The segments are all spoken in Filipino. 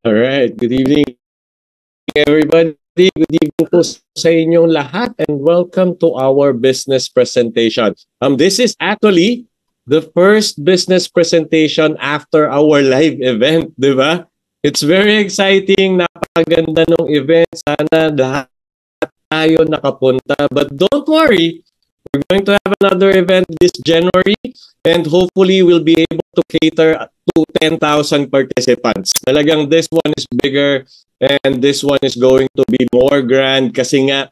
All right. Good evening, everybody. Good evening po sa inyong lahat and welcome to our business presentation. This is actually the first business presentation after our live event, di ba? It's very exciting, napakaganda ng event. Sana lahat tayo nakapunta. But don't worry, we're going to have another event this January and hopefully we'll be able to cater to 10,000 participants. Talagang this one is bigger and this one is going to be more grand kasi nga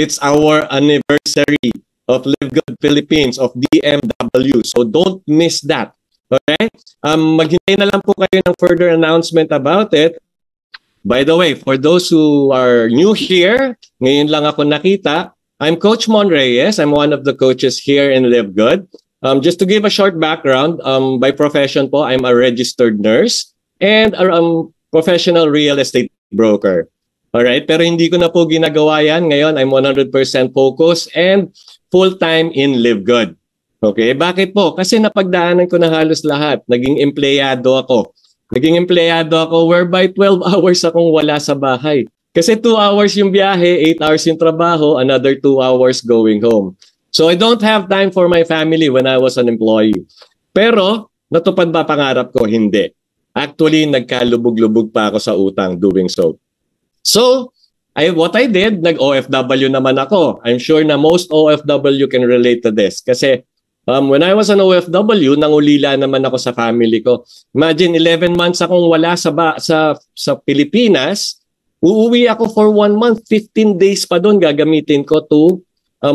it's our anniversary of Live Good Philippines, of DMW. So don't miss that. Okay? Maghintay na lang po kayo ng further announcement about it. By the way, for those who are new here, ngayon lang ako nakita, I'm Coach Mon Reyes. I'm one of the coaches here in Live Good. Just to give a short background, by profession po, I'm a registered nurse and a professional real estate broker. Alright, pero hindi ko na po ginagawa yan. Ngayon, I'm 100% focused and full-time in Live Good. Okay, bakit po? Kasi napagdaanan ko na halos lahat. Naging empleyado ako whereby 12 hours akong wala sa bahay. Kasi 2 hours yung biyahe, 8 hours yung trabaho, another 2 hours going home. So I don't have time for my family when I was an employee. Pero natupad ba pangarap ko? Hindi. Actually, nagkalubog-lubog pa ako sa utang doing so. So, what I did, nag-OFW naman ako. I'm sure na most OFW can relate to this. Kasi when I was an OFW, nangulila naman ako sa family ko. Imagine, 11 months akong wala sa Pilipinas. Uuwi ako for 1 month, 15 days pa doon gagamitin ko to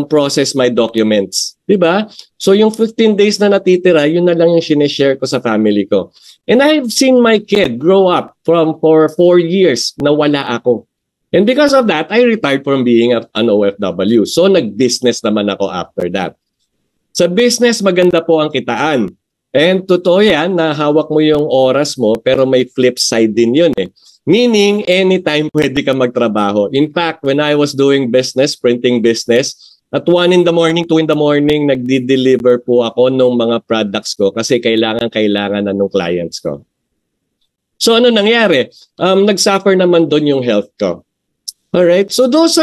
process my documents. Diba? So yung 15 days na natitira, yun na lang yung sinishare ko sa family ko. And I've seen my kid grow up for 4 years na wala ako. And because of that, I retired from being an OFW. So nag-business naman ako after that. Sa business, maganda po ang kitaan. And totoo yan, na hawak mo yung oras mo, pero may flip side din yun eh. Meaning, anytime pwede ka magtrabaho. In fact, when I was doing business, printing business, at 1 in the morning, 2 in the morning, nagdi-deliver po ako ng mga products ko kasi kailangan na ng clients ko. So ano nangyari? Nag-suffer naman doon yung health ko. Alright, so those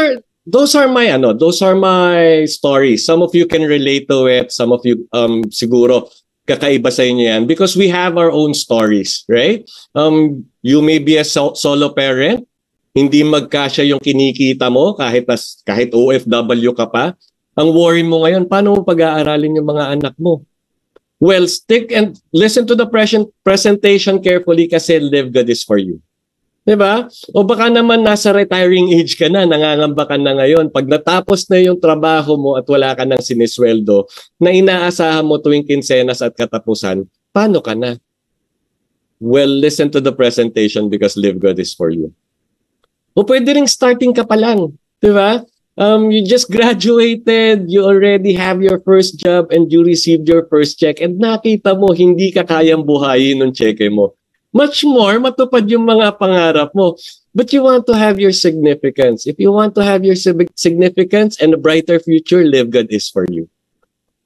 are my stories. Some of you can relate to it. Some of you siguro kakaiba sa inyo yan because we have our own stories, right? You may be a solo parent, hindi magkasya yung kinikita mo kahit OFW ka pa. Ang worry mo ngayon, paano mo pag-aaralin yung mga anak mo? Well, stick and listen to the presentation carefully kasi Live Good is for you. Diba? O baka naman nasa retiring age ka na, nangangamba ka na ngayon. Pag natapos na yung trabaho mo at wala ka ng sinisweldo na inaasahan mo tuwing kinsenas at katapusan, paano ka na? Well, listen to the presentation because Live Good is for you. O pwede ring starting ka pa lang. Diba? You just graduated, you already have your first job and you received your first check and nakita mo hindi ka kayang buhayin ng cheque mo. Much more, matupad yung mga pangarap mo. But you want to have your significance. If you want to have your significance and a brighter future, Live Good is for you.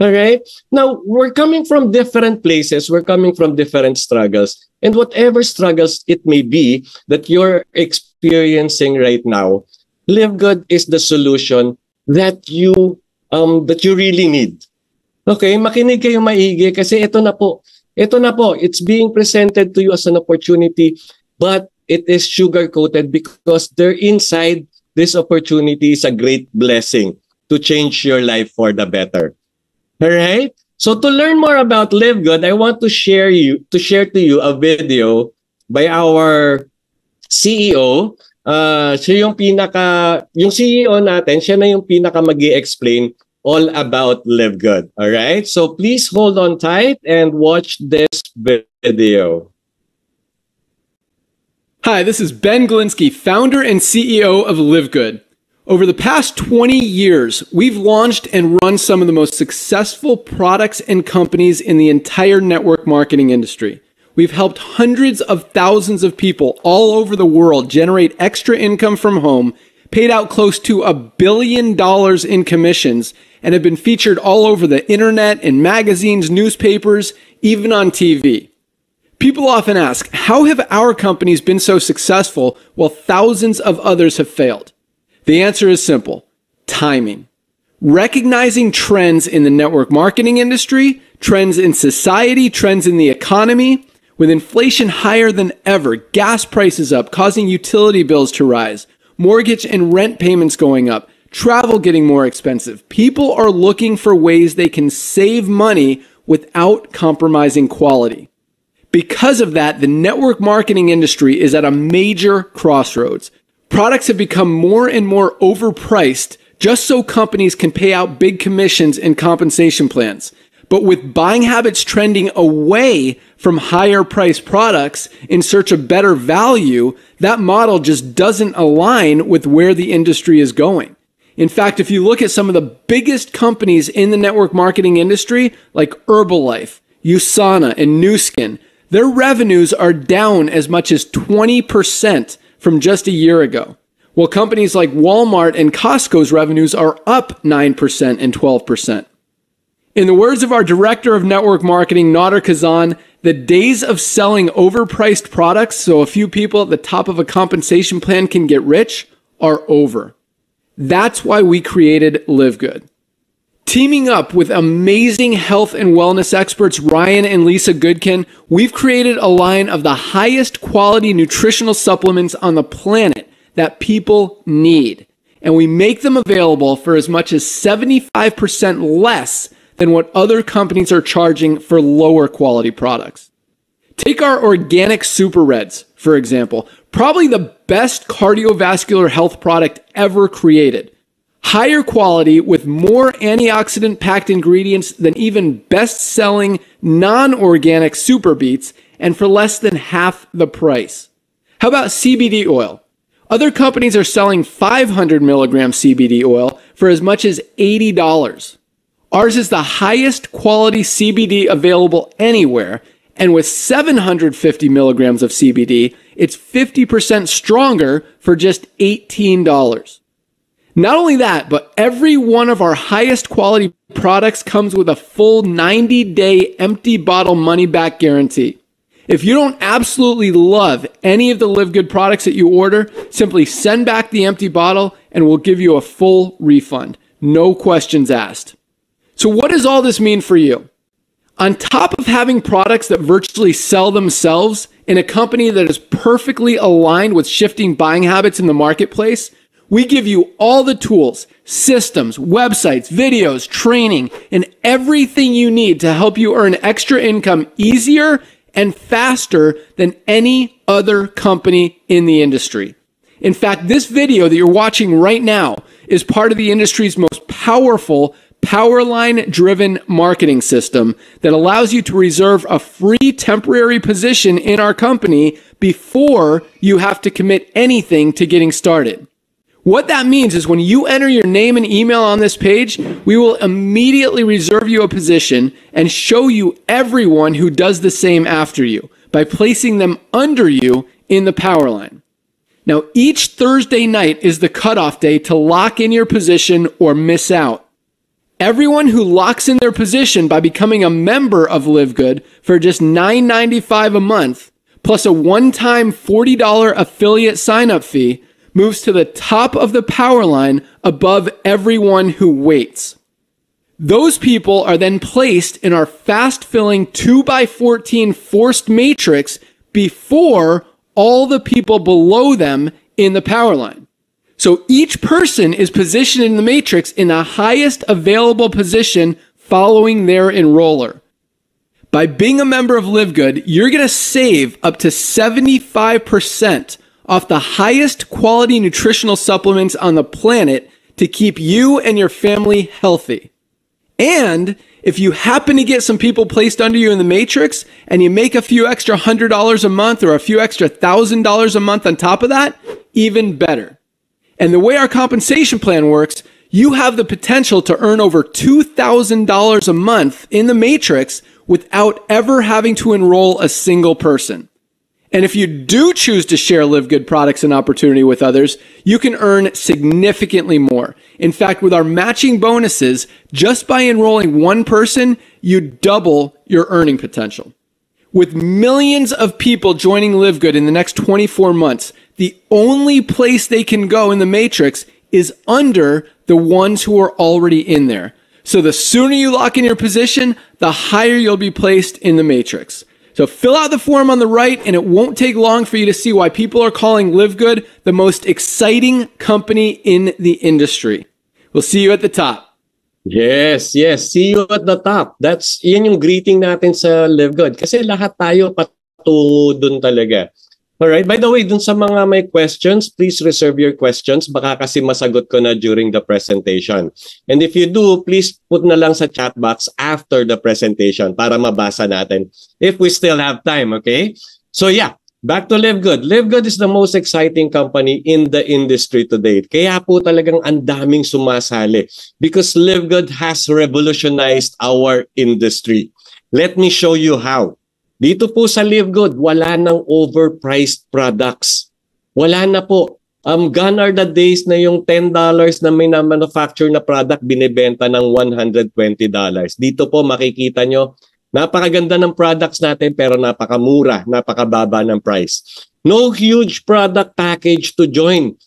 All right? Now, we're coming from different places. We're coming from different struggles. And whatever struggles it may be that you're experiencing right now, Live Good is the solution that you really need. Okay? Makinig kayo maigi kasi ito na po. Ito na po, it's being presented to you as an opportunity, but it is sugar-coated because there inside this opportunity is a great blessing to change your life for the better. All right? So to learn more about Live Good, I want to share to you a video by our CEO. Siya yung CEO natin, siya na yung pinaka magi-explain all about Live Good. All right? So please hold on tight and watch this video. Hi, this is Ben Glinsky, founder and CEO of Live Good. Over the past 20 years, we've launched and run some of the most successful products and companies in the entire network marketing industry. We've helped hundreds of thousands of people all over the world generate extra income from home, paid out close to $1 billion in commissions, and have been featured all over the internet, in magazines, newspapers, even on TV. People often ask, how have our companies been so successful while thousands of others have failed? The answer is simple: timing. Recognizing trends in the network marketing industry, trends in society, trends in the economy. With inflation higher than ever, gas prices up, causing utility bills to rise, mortgage and rent payments going up, travel getting more expensive, people are looking for ways they can save money without compromising quality. Because of that, the network marketing industry is at a major crossroads. Products have become more and more overpriced just so companies can pay out big commissions and compensation plans. But with buying habits trending away from higher priced products in search of better value, that model just doesn't align with where the industry is going. In fact, if you look at some of the biggest companies in the network marketing industry, like Herbalife, USANA, and Nu Skin, their revenues are down as much as 20% from just a year ago. While companies like Walmart and Costco's revenues are up 9% and 12%. In the words of our director of network marketing, Nader Kazan, the days of selling overpriced products so a few people at the top of a compensation plan can get rich are over. That's why we created Live Good. Teaming up with amazing health and wellness experts Ryan and Lisa Goodkin, we've created a line of the highest quality nutritional supplements on the planet that people need. And we make them available for as much as 75% less than what other companies are charging for lower quality products. Take our organic Super Reds, for example, probably the best cardiovascular health product ever created. Higher quality with more antioxidant-packed ingredients than even best-selling non-organic Super Beets, and for less than half the price. How about CBD oil? Other companies are selling 500 milligram CBD oil for as much as $80. Ours is the highest quality CBD available anywhere, and with 750 milligrams of CBD, it's 50% stronger for just $18. Not only that, but every one of our highest quality products comes with a full 90-day empty bottle money-back guarantee. If you don't absolutely love any of the Live Good products that you order, simply send back the empty bottle and we'll give you a full refund. No questions asked. So what does all this mean for you? On top of having products that virtually sell themselves in a company that is perfectly aligned with shifting buying habits in the marketplace, we give you all the tools, systems, websites, videos, training, and everything you need to help you earn extra income easier and faster than any other company in the industry. In fact, this video that you're watching right now is part of the industry's most powerful Powerline-driven marketing system that allows you to reserve a free temporary position in our company before you have to commit anything to getting started. What that means is when you enter your name and email on this page, we will immediately reserve you a position and show you everyone who does the same after you by placing them under you in the Powerline. Now, each Thursday night is the cutoff day to lock in your position or miss out. Everyone who locks in their position by becoming a member of Live Good for just $9.95 a month, plus a one-time $40 affiliate sign-up fee, moves to the top of the Powerline above everyone who waits. Those people are then placed in our fast-filling 2x14 forced matrix before all the people below them in the Powerline. So each person is positioned in the matrix in the highest available position following their enroller. By being a member of Live Good, you're going to save up to 75% off the highest quality nutritional supplements on the planet to keep you and your family healthy. And if you happen to get some people placed under you in the matrix and you make a few extra $100 a month or a few extra $1,000 a month on top of that, even better. And the way our compensation plan works, you have the potential to earn over $2,000 a month in the matrix without ever having to enroll a single person. And if you do choose to share Live Good products and opportunity with others, you can earn significantly more. In fact, with our matching bonuses, just by enrolling one person, you double your earning potential. With millions of people joining Live Good in the next 24 months, the only place they can go in the matrix is under the ones who are already in there. So the sooner you lock in your position, the higher you'll be placed in the matrix. So fill out the form on the right, and it won't take long for you to see why people are calling Live Good the most exciting company in the industry. We'll see you at the top. Yes, yes. See you at the top. Yan yung greeting natin sa Live Good. Kasi lahat tayo patungo dun talaga. Alright, by the way, dun sa mga may questions, please reserve your questions. Baka kasi masagot ko na during the presentation. And if you do, please put na lang sa chat box after the presentation para mabasa natin if we still have time, okay? So yeah, back to Live Good. Live Good is the most exciting company in the industry today. Kaya po talagang ang daming sumasali because Live Good has revolutionized our industry. Let me show you how. Dito po sa Live Good, wala nang overpriced products. Wala na po. Gone are the days na yung $10 na may na-manufacture na product binibenta ng $120. Dito po makikita nyo, napakaganda ng products natin pero napakamura, napakababa ng price. No huge product package to join.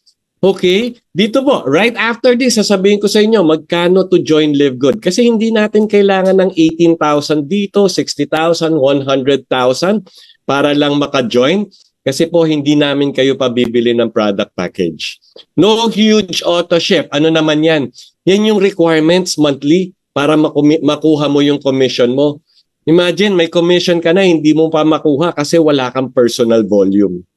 Okay? Dito po, right after this, sasabihin ko sa inyo, magkano to join Live Good. Kasi hindi natin kailangan ng 18,000 dito, 60,000, 100,000 para lang maka-join. Kasi po, hindi namin kayo pabibili ng product package. No huge auto ship. Ano naman yan? Yan yung requirements monthly para makuha mo yung commission mo. Imagine, may commission ka na, hindi mo pa makuha kasi wala kang personal volume.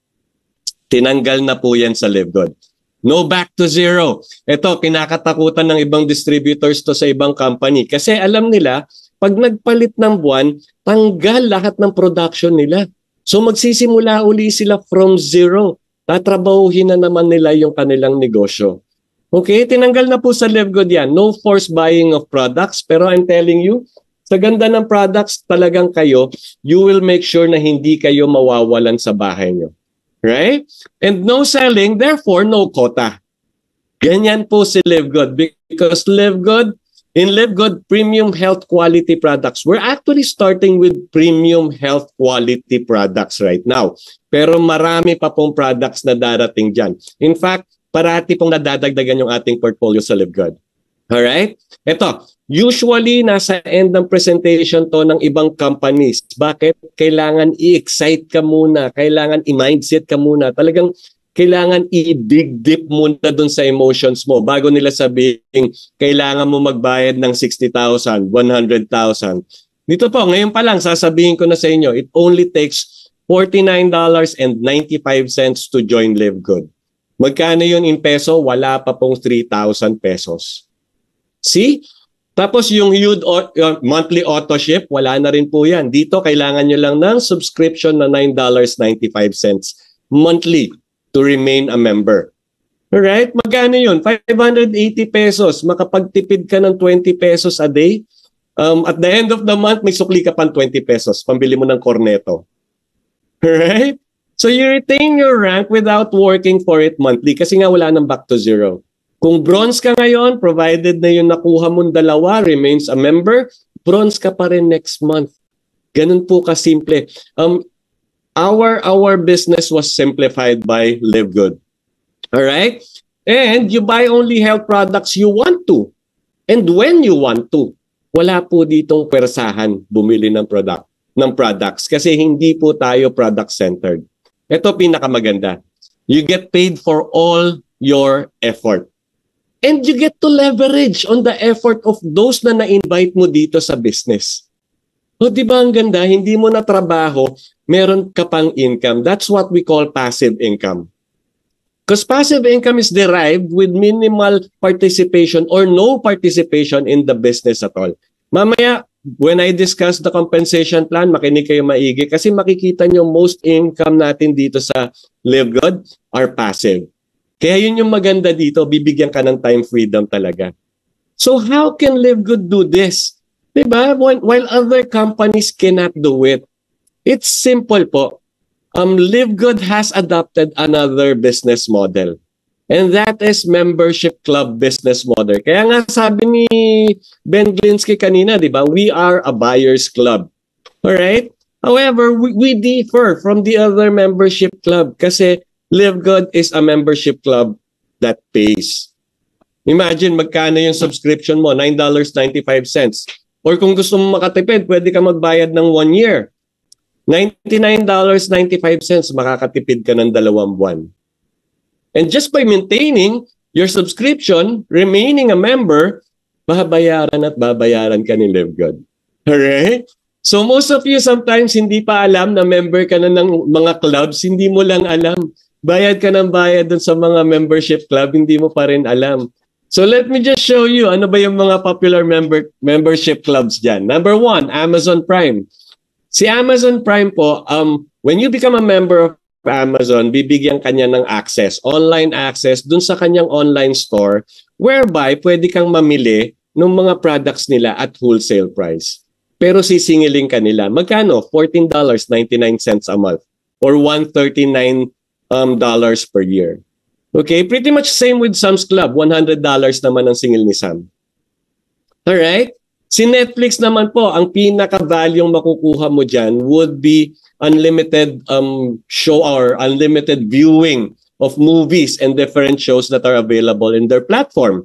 Tinanggal na po yan sa Live Good. No back to zero. Ito, kinakatakutan ng ibang distributors to sa ibang company. Kasi alam nila, pag nagpalit ng buwan, tanggal lahat ng production nila. So magsisimula uli sila from zero. Tatrabahuhin na naman nila yung kanilang negosyo. Okay, tinanggal na po sa Live Good yan. No forced buying of products. Pero I'm telling you, sa ganda ng products talagang kayo, you will make sure na hindi kayo mawawalan sa bahay nyo. Right? And no selling, therefore no quota. Ganyan po si Live Good because in Live Good, premium health quality products. We're actually starting with premium health quality products right now. Pero marami pa pong products na darating dyan. In fact, parati pong nadadagdagan yung ating portfolio sa Live Good. Alright? Ito, usually nasa end ng presentation to ng ibang companies. Bakit? Kailangan i-excite ka muna. Kailangan i-mindset ka muna. Talagang kailangan i-dig deep muna dun sa emotions mo bago nila sabihin kailangan mo magbayad ng 60,000, 100,000. Dito po, ngayon pa lang sasabihin ko na sa inyo, it only takes $49.95 to join Live Good. Magkano yun in peso? Wala pa pong 3,000 pesos. See? Tapos yung monthly auto ship, wala na rin po yan. Dito, kailangan nyo lang ng subscription na $9.95 monthly to remain a member. Alright? Magkano yun? 580 pesos. Makapagtipid ka ng 20 pesos a day. At the end of the month, may sukli ka pang 20 pesos. Pambili mo ng corneto. Alright? So you retain your rank without working for it monthly kasi nga wala nang back to zero. Kung bronze ka ngayon, provided na yung nakuha mong dalawa remains a member, bronze ka pa rin next month. Ganun po kasimple. Our business was simplified by Live Good. Alright? And you buy only health products you want to. And when you want to. Wala po ditong pwersahan bumili ng products kasi hindi po tayo product-centered. Ito pinakamaganda. You get paid for all your effort. And you get to leverage on the effort of those na na-invite mo dito sa business. So, di ba ang ganda? Hindi mo na trabaho, meron ka pang income. That's what we call passive income. Because passive income is derived with minimal participation or no participation in the business at all. Mamaya, when I discuss the compensation plan, makinig kayo maigi kasi makikita nyo most income natin dito sa Live Good are passive. Kaya yun yung maganda dito, bibigyan ka ng time freedom talaga. So how can Live Good do this? Diba? While other companies cannot do it. It's simple po. Live Good has adopted another business model. And that is membership club business model. Kaya nga sabi ni Ben Glinsky kanina, diba? We are a buyer's club. Alright? However, we differ from the other membership club kasi Live Good is a membership club that pays. Imagine magkano yung subscription mo, $9.95. Or kung gusto mo makatipid, pwede ka magbayad ng 1 year. $99.95, makakatipid ka ng 2 buwan. And just by maintaining your subscription, remaining a member, babayaran at babayaran ka ni Live Good. Alright? So most of you sometimes hindi pa alam na member ka na ng mga clubs, hindi mo lang alam. Bayad ka ng bayad dun sa mga membership club, hindi mo pa rin alam. So let me just show you ano ba yung mga popular membership clubs dyan. Number 1, Amazon Prime. Si Amazon Prime po, when you become a member of Amazon, bibigyan kanya ng access, online access dun sa kanyang online store whereby pwede kang mamili ng mga products nila at wholesale price. Pero sisingilin ka nila. Magkano? $14.99 a month or $139 per year. Okay, pretty much same with Sam's Club. $100 naman ang singil ni Sam. Alright? Si Netflix naman po, ang pinaka-valueng makukuha mo dyan would be unlimited show or unlimited viewing of movies and different shows that are available in their platform.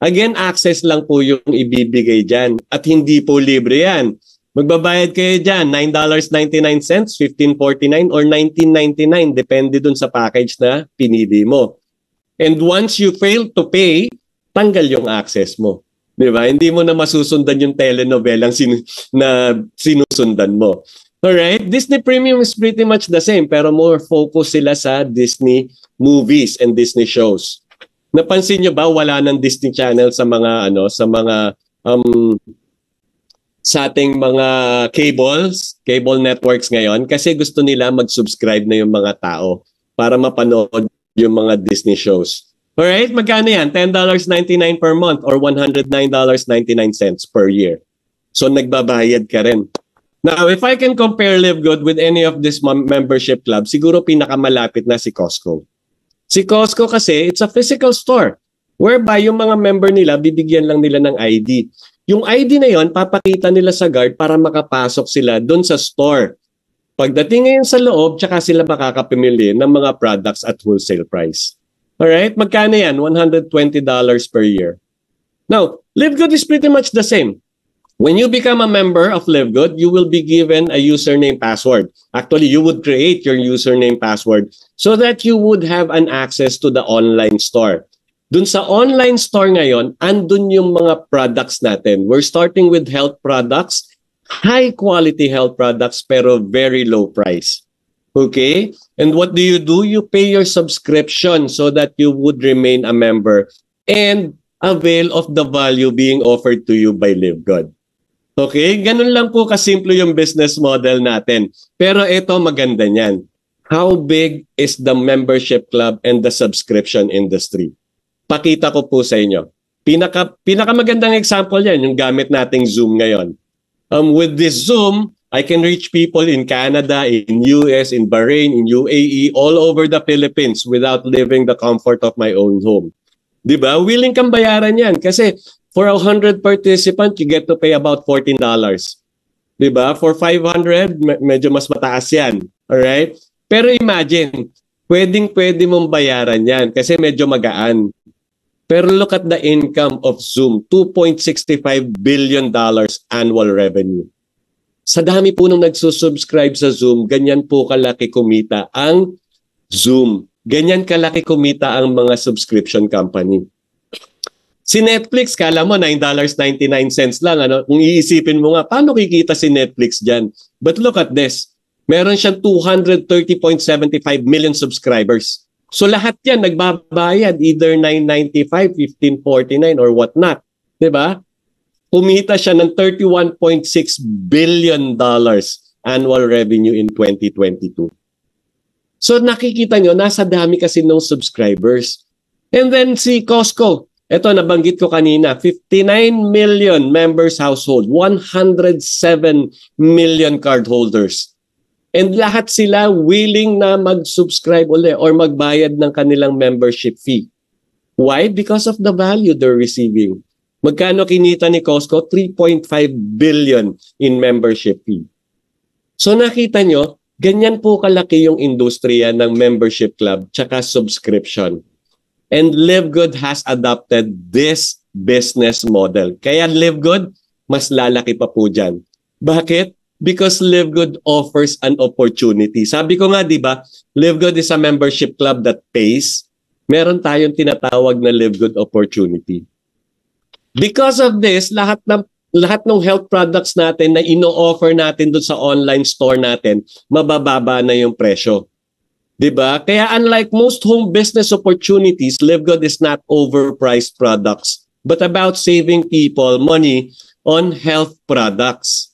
Again, access lang po yung ibibigay dyan at hindi po libre yan. Magbabayad kayo dyan, $9.99, $15.49 or $19.99 depende dun sa package na pinili mo. And once you fail to pay, tanggal yung access mo. Di ba? Hindi mo na masusundan yung telenovelang na sinusundan mo. Alright? Disney Premium is pretty much the same pero more focus sila sa Disney movies and Disney shows. Napansin nyo ba wala ng Disney Channel sa mga sa ating mga cable networks ngayon kasi gusto nila mag-subscribe na yung mga tao para mapanood yung mga Disney shows. Alright, magkano yan? $10.99 per month or $109.99 per year. So nagbabayad ka rin. Now, if I can compare Live Good with any of this membership club, siguro pinakamalapit na si Costco. Si Costco kasi, it's a physical store whereby yung mga member nila, bibigyan lang nila ng ID. Yung ID na yon, papakita nila sa guard para makapasok sila doon sa store. Pagdating ngayon sa loob, tsaka sila makakapamili ng mga products at wholesale price. Alright? Magkano yan? $120 per year. Now, Live Good is pretty much the same. When you become a member of Live Good, you will be given a username password. Actually, you would create your username password so that you would have an access to the online store. Dun sa online store ngayon, andun yung mga products natin. We're starting with health products, high quality health products pero very low price. Okay? And what do? You pay your subscription so that you would remain a member and avail of the value being offered to you by Live Good. Okay? Ganun lang po kasimple yung business model natin. Pero ito maganda niyan. How big is the membership club and the subscription industry? Pakita ko po sa inyo. Pinakamagandang example yan, yung gamit nating Zoom ngayon. With this Zoom, I can reach people in Canada, in US, in Bahrain, in UAE, all over the Philippines without leaving the comfort of my own home. Diba? Willing kang bayaran yan kasi for 100 participants, you get to pay about $14. Diba? For 500, medyo mas mataas yan. Alright? Pero imagine, pwede mong bayaran yan kasi medyo magaan. Pero look at the income of Zoom, $2.65 billion annual revenue. Sa dami po nung nagsusubscribe sa Zoom, ganyan po kalaki kumita ang Zoom. Ganyan kalaki kumita ang mga subscription company. Si Netflix, kala mo $9.99 lang. Ano? Kung iisipin mo nga, paano kikita si Netflix dyan? But look at this. Meron siyang 230.75 million subscribers. So lahat yan nagbabayad either $9.95, $15.49 or whatnot. Diba? Kumita siya ng $31.6 billion annual revenue in 2022. So nakikita nyo, nasa dami kasi ng subscribers. And then si Costco, ito nabanggit ko kanina, 59 million members household, 107 million cardholders. And lahat sila willing na mag-subscribe ulit or magbayad ng kanilang membership fee. Why? Because of the value they're receiving. Magkano kinita ni Costco? 3.5 billion in membership fee. So nakita nyo, ganyan po kalaki yung industriya ng membership club tsaka subscription. And Live Good has adopted this business model. Kaya Live Good, mas lalaki pa po dyan. Bakit? Because Live Good offers an opportunity. Sabi ko nga, di ba, Live Good is a membership club that pays. Meron tayong tinatawag na Live Good opportunity. Because of this, lahat ng health products natin na ino-offer natin doon sa online store natin, mabababa na yung presyo. Diba? Kaya unlike most home business opportunities, Live Good is not overpriced products, but about saving people money on health products.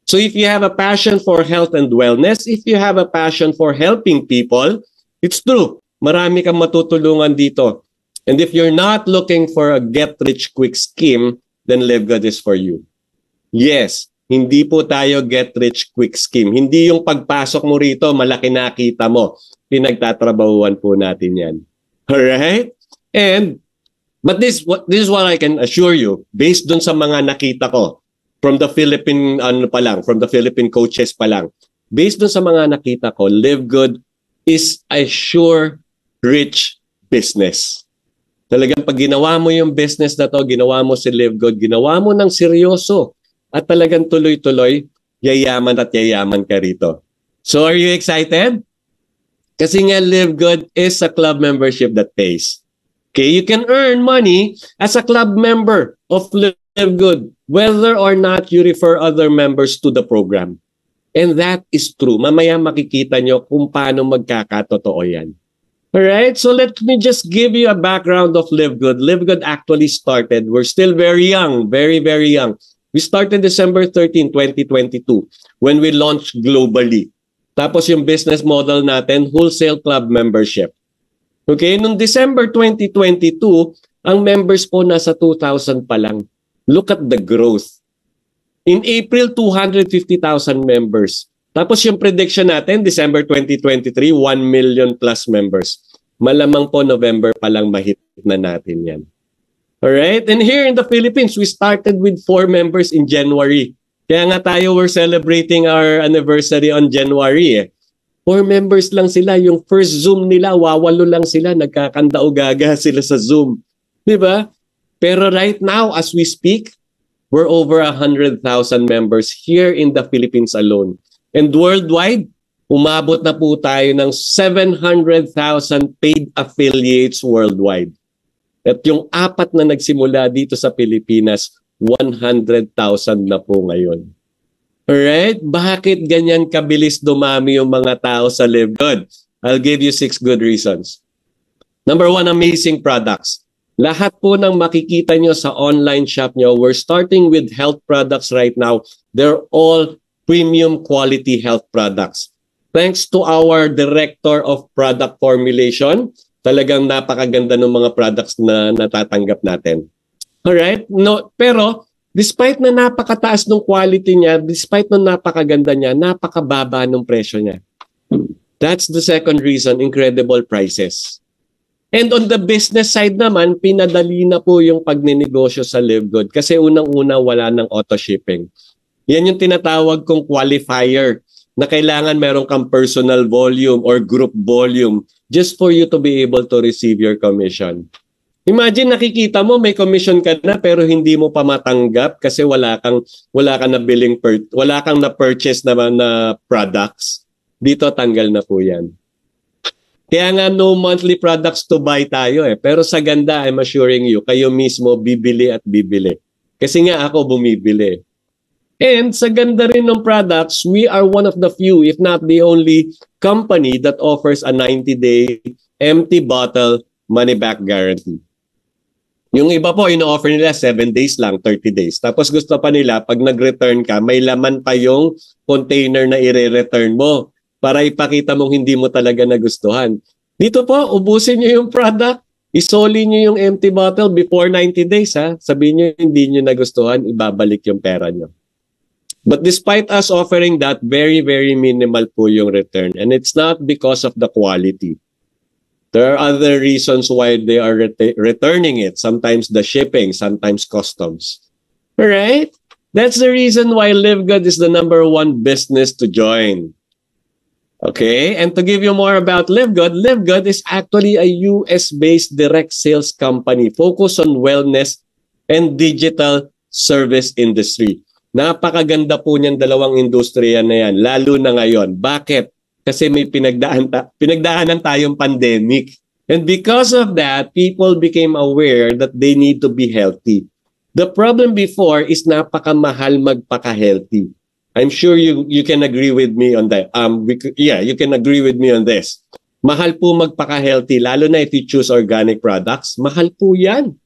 So if you have a passion for health and wellness, if you have a passion for helping people, it's true. Marami kang matutulungan dito. And if you're not looking for a get-rich-quick scheme, then Live Good is for you. Yes, hindi po tayo get-rich-quick scheme. Hindi yung pagpasok mo rito, malaki nakita mo. Pinagtatrabahuan po natin yan. Alright? But this is what I can assure you, based dun sa mga nakita ko, from the Philippine coaches pa lang. Based dun sa mga nakita ko, Live Good is a sure, rich business. Talagang pag ginawa mo yung business na to, ginawa mo si Live Good, ginawa mo ng seryoso, at talagang tuloy-tuloy, yayaman at yayaman ka rito. So are you excited? Kasi nga Live Good is a club membership that pays. Okay, you can earn money as a club member of Live Good, whether or not you refer other members to the program. And that is true. Mamaya makikita nyo kung paano magkakatotoo yan. Alright, so let me just give you a background of Live Good. Live Good actually started, we're still very young, very, very young. We started December 13, 2022 when we launched globally. Tapos yung business model natin, wholesale club membership. Okay, noong December 2022, ang members po nasa 2,000 pa lang. Look at the growth. In April, 250,000 members. Tapos yung prediction natin, December 2023, 1 million plus members. Malamang po November pa lang mahit na natin yan. Alright, and here in the Philippines, we started with 4 members in January. Kaya nga tayo, we're celebrating our anniversary on January. 4 members lang sila. Yung first Zoom nila, wawalo lang sila. Nagkakandao-gaga sila sa Zoom. Diba? Pero right now, as we speak, we're over 100,000 members here in the Philippines alone. And worldwide, umabot na po tayo ng 700,000 paid affiliates worldwide. At yung 4 na nagsimula dito sa Pilipinas, 100,000 na po ngayon. Alright? Bakit ganyan kabilis dumami yung mga tao sa Live Good? I'll give you 6 good reasons. Number 1, amazing products. Lahat po ng makikita nyo sa online shop nyo, we're starting with health products right now. They're all premium quality health products. Thanks to our Director of Product Formulation, talagang napakaganda ng mga products na natatanggap natin. Alright? No, pero despite na napakataas ng quality niya, despite na napakaganda niya, napakababa ng presyo niya. That's the second reason, incredible prices. And on the business side naman, pinadali na po yung pagninegosyo sa Live Good kasi unang-una wala ng auto shipping. Yan yung tinatawag kong qualifier na kailangan meron kang personal volume or group volume just for you to be able to receive your commission. Imagine nakikita mo may commission ka na pero hindi mo pa matanggap kasi wala kang na-purchase na products. Dito tanggal na po 'yan. Kaya nga no monthly products to buy tayo pero sa ganda I'm assuring you kayo mismo bibili at bibili. Kasi nga ako bumibili. And sa ganda rin ng products, we are one of the few if not the only company that offers a 90-day empty bottle money back guarantee. Yung iba po, ino-offer nila 7 days lang, 30 days. Tapos gusto pa nila, pag nag-return ka, may laman pa yung container na i-return mo para ipakita mong hindi mo talaga nagustuhan. Dito po, ubusin nyo yung product, isoli nyo yung empty bottle before 90 days. Sabihin nyo hindi nyo nagustuhan, ibabalik yung pera nyo. But despite us offering that, very, very minimal po yung return. And it's not because of the quality. There are other reasons why they are returning it. Sometimes the shipping, sometimes customs. Alright? That's the reason why Live Good is the #1 business to join. Okay, and to give you more about Live Good is actually a US-based direct sales company focused on wellness and digital service industry. Napakaganda po niyan dalawang industriya na yan, lalo na ngayon. Bakit? Kasi may pinagdaanan tayong pandemic. And because of that, people became aware that they need to be healthy. The problem before is napakamahal magpaka-healthy. I'm sure you can agree with me on that. You can agree with me on this. Mahal po magpaka-healthy, lalo na if you choose organic products. Mahal po yan.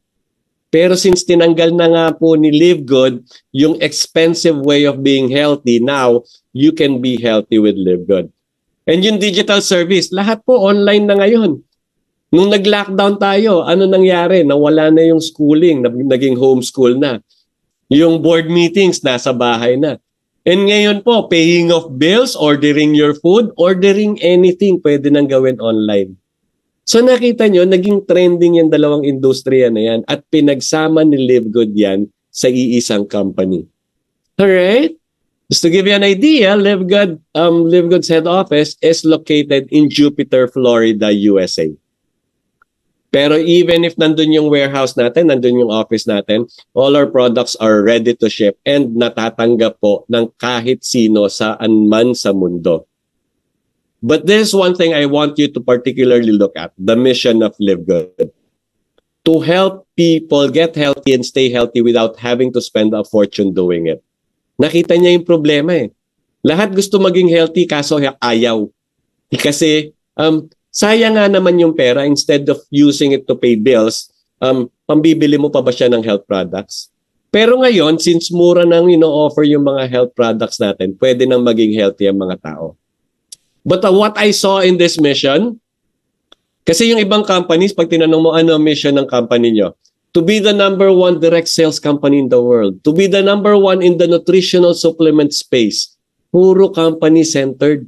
Pero since tinanggal na nga po ni Live Good yung expensive way of being healthy, now you can be healthy with Live Good. And yung digital service, lahat po online na ngayon. Nung nag-lockdown tayo, ano nangyari? Nawala na yung schooling, naging homeschool na. Yung board meetings, nasa bahay na. And ngayon po, paying of bills, ordering your food, ordering anything, pwede nang gawin online. So nakita nyo, naging trending yung dalawang industriya na yan at pinagsama ni Live Good yan sa iisang company. Alright? Just to give you an idea, Live Good's head office is located in Jupiter, Florida, USA. Pero even if nandun yung warehouse natin, nandun yung office natin, all our products are ready to ship and natatanggap po ng kahit sino saan man sa mundo. But there's one thing I want you to particularly look at, the mission of Live Good. To help people get healthy and stay healthy without having to spend a fortune doing it. Nakita niya yung problema eh. Lahat gusto maging healthy kaso ayaw. Kasi sayang nga naman yung pera, instead of using it to pay bills, pambibili mo pa ba siya ng health products? Pero ngayon, since mura nang ino-offer yung mga health products natin, pwede nang maging healthy ang mga tao. But what I saw in this mission, kasi yung ibang companies, pag tinanong mo ano mission ng company nyo, to be the #1 direct sales company in the world, to be the #1 in the nutritional supplement space, puro company-centered.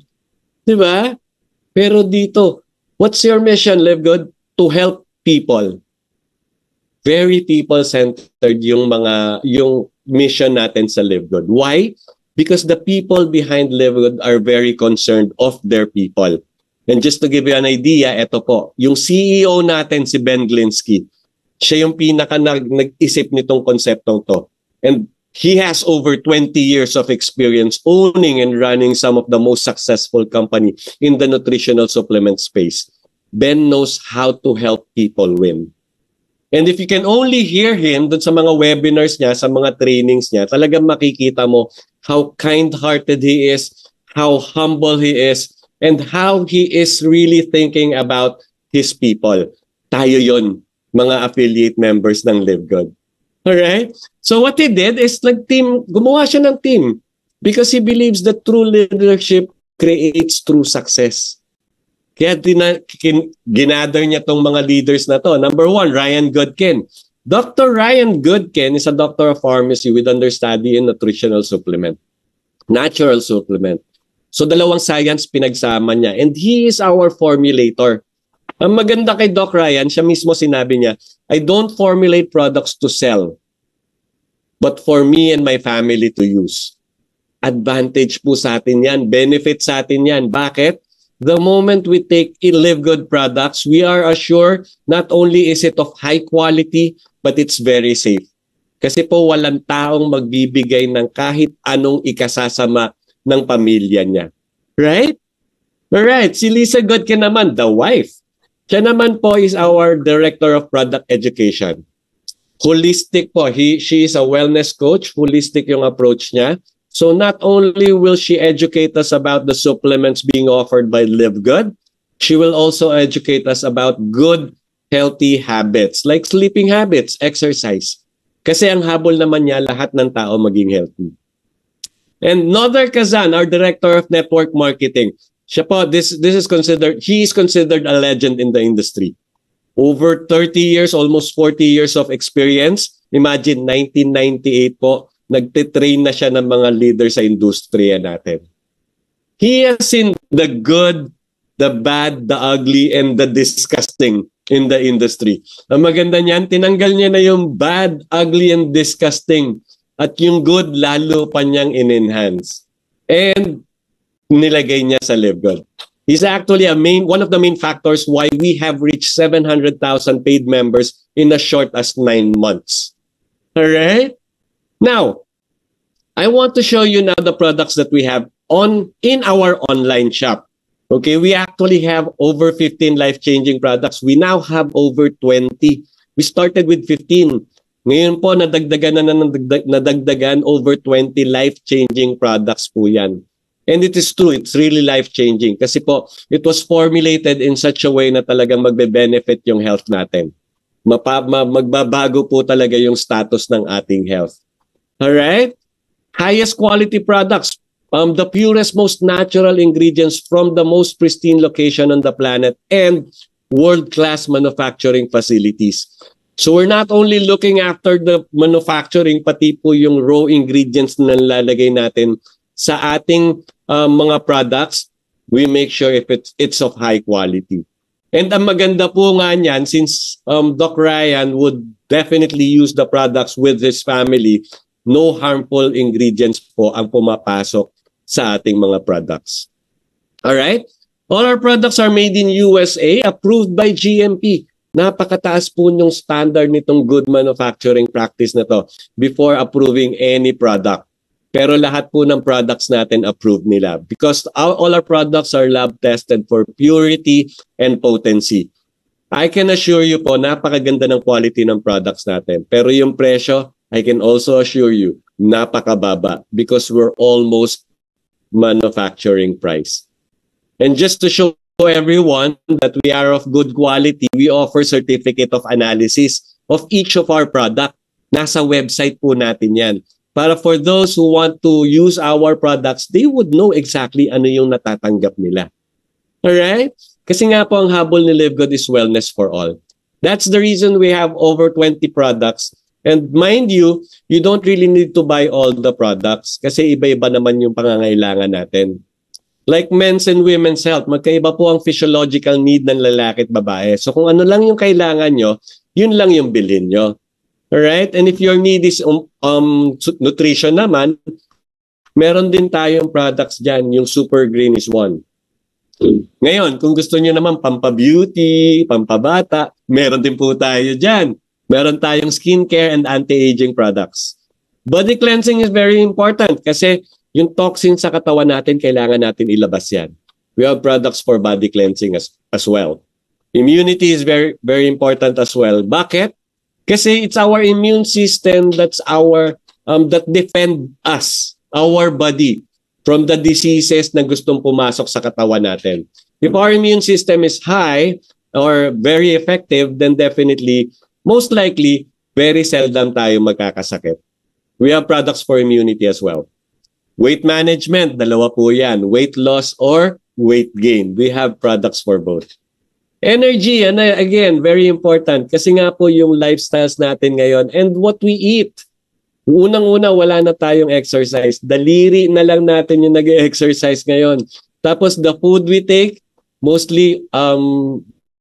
Diba? Pero dito, what's your mission, Live Good? To help people. Very people-centered yung mission natin sa Live Good. Why? Because the people behind Live Good are very concerned of their people. And just to give you an idea, eto po, yung CEO natin si Ben Glinsky, siya yung pinaka nag-isip nitong konseptong to. And he has over 20 years of experience owning and running some of the most successful company in the nutritional supplement space. Ben knows how to help people win. And if you can only hear him dun sa mga webinars niya, sa mga trainings niya, talagang makikita mo how kind-hearted he is, how humble he is, and how he is really thinking about his people. Tayo yon, mga affiliate members ng Live Good. Alright? So what he did is gumawa siya ng team because he believes that true leadership creates true success. Kaya ginather niya tong mga leaders na to. #1, Ryan Goodkin. Dr. Ryan Goodkin is a doctor of pharmacy with understudy in nutritional supplement, natural supplement. So dalawang science pinagsama niya and he is our formulator. Ang maganda kay Doc Ryan, siya mismo sinabi niya, I don't formulate products to sell, but for me and my family to use. Advantage po sa atin yan, benefit sa atin yan. Bakit? The moment we take Live Good products, we are assured not only is it of high quality, but it's very safe. Kasi po walang taong magbibigay ng kahit anong ikasasama ng pamilya niya. Right? Alright, si Lisa Goodkin naman, the wife. Siya naman po is our Director of Product Education. Holistic po. She is a wellness coach. Holistic yung approach niya. So not only will she educate us about the supplements being offered by Live Good, she will also educate us about good, healthy habits like sleeping habits, exercise. Kasi ang habol naman niya, lahat ng tao maging healthy. And Nodar Kazan, our Director of Network Marketing, siya po, he is considered a legend in the industry. Over 30 years, almost 40 years of experience. Imagine, 1998 po, nagtitrain na siya ng mga leaders sa industriya natin. He has seen the good, the bad, the ugly, and the disgusting in the industry. Ang maganda niyan, tinanggal niya na yung bad, ugly, and disgusting. at yung good lalo pa niyang in-enhance. And nilagay niya sa Live Good. He's actually one of the main factors why we have reached 700,000 paid members in as short as 9 months. All right? Now, I want to show you now the products that we have in our online shop. Okay, we actually have over 15 life-changing products. We now have over 20. We started with 15. Ngayon po, nadagdagan over 20 life-changing products po yan. And it is true, it's really life-changing. Kasi po, it was formulated in such a way na talagang magbe-benefit yung health natin. Magbabago po talaga yung status ng ating health. Alright? Highest quality products. The purest, most natural ingredients from the most pristine location on the planet and world-class manufacturing facilities. So we're not only looking after the manufacturing, pati po yung raw ingredients na nilalagay natin sa ating mga products, we make sure if it's of high quality. And ang maganda po nga niyan, since Doc Ryan would definitely use the products with his family, no harmful ingredients po ang pumapasok sa ating mga products. Alright? All our products are made in USA, approved by GMP. Napakataas po yung standard nitong good manufacturing practice na to before approving any product. Pero lahat po ng products natin approved nila because all our products are lab tested for purity and potency. I can assure you po, napakaganda ng quality ng products natin. Pero yung presyo, I can also assure you, napakababa because we're almost manufacturing price. And just to show everyone that we are of good quality, we offer certificate of analysis of each of our product. Nasa website po natin yan. Para for those who want to use our products, they would know exactly ano yung natatanggap nila. Alright? Kasi nga po ang habol ni Live Good is wellness for all. That's the reason we have over 20 products. And mind you, you don't really need to buy all the products kasi iba-iba naman yung pangangailangan natin. Like men's and women's health, magkaiba po ang physiological need ng lalaki at babae. So kung ano lang yung kailangan nyo, yun lang yung bilhin nyo. Alright? And if your need is nutrition naman, meron din tayong products dyan. Yung Super Green is one. Ngayon, kung gusto nyo naman pampabeauty, pampabata, meron din po tayo dyan. Meron tayong skincare and anti-aging products. Body cleansing is very important kasi yung toxin sa katawan natin, kailangan natin ilabas yan. We have products for body cleansing as well. Immunity is very, very important as well. Bakit? Kasi it's our immune system that defend us, our body, from the diseases na gustong pumasok sa katawan natin. If our immune system is high or very effective, then definitely, most likely, very seldom tayo magkakasakit. We have products for immunity as well. Weight management, dalawa po yan. Weight loss or weight gain. We have products for both. Energy, and again, very important. Kasi nga po yung lifestyles natin ngayon and what we eat. Unang-una, wala na tayong exercise. Daliri na lang natin yung nag-exercise ngayon. Tapos the food we take, mostly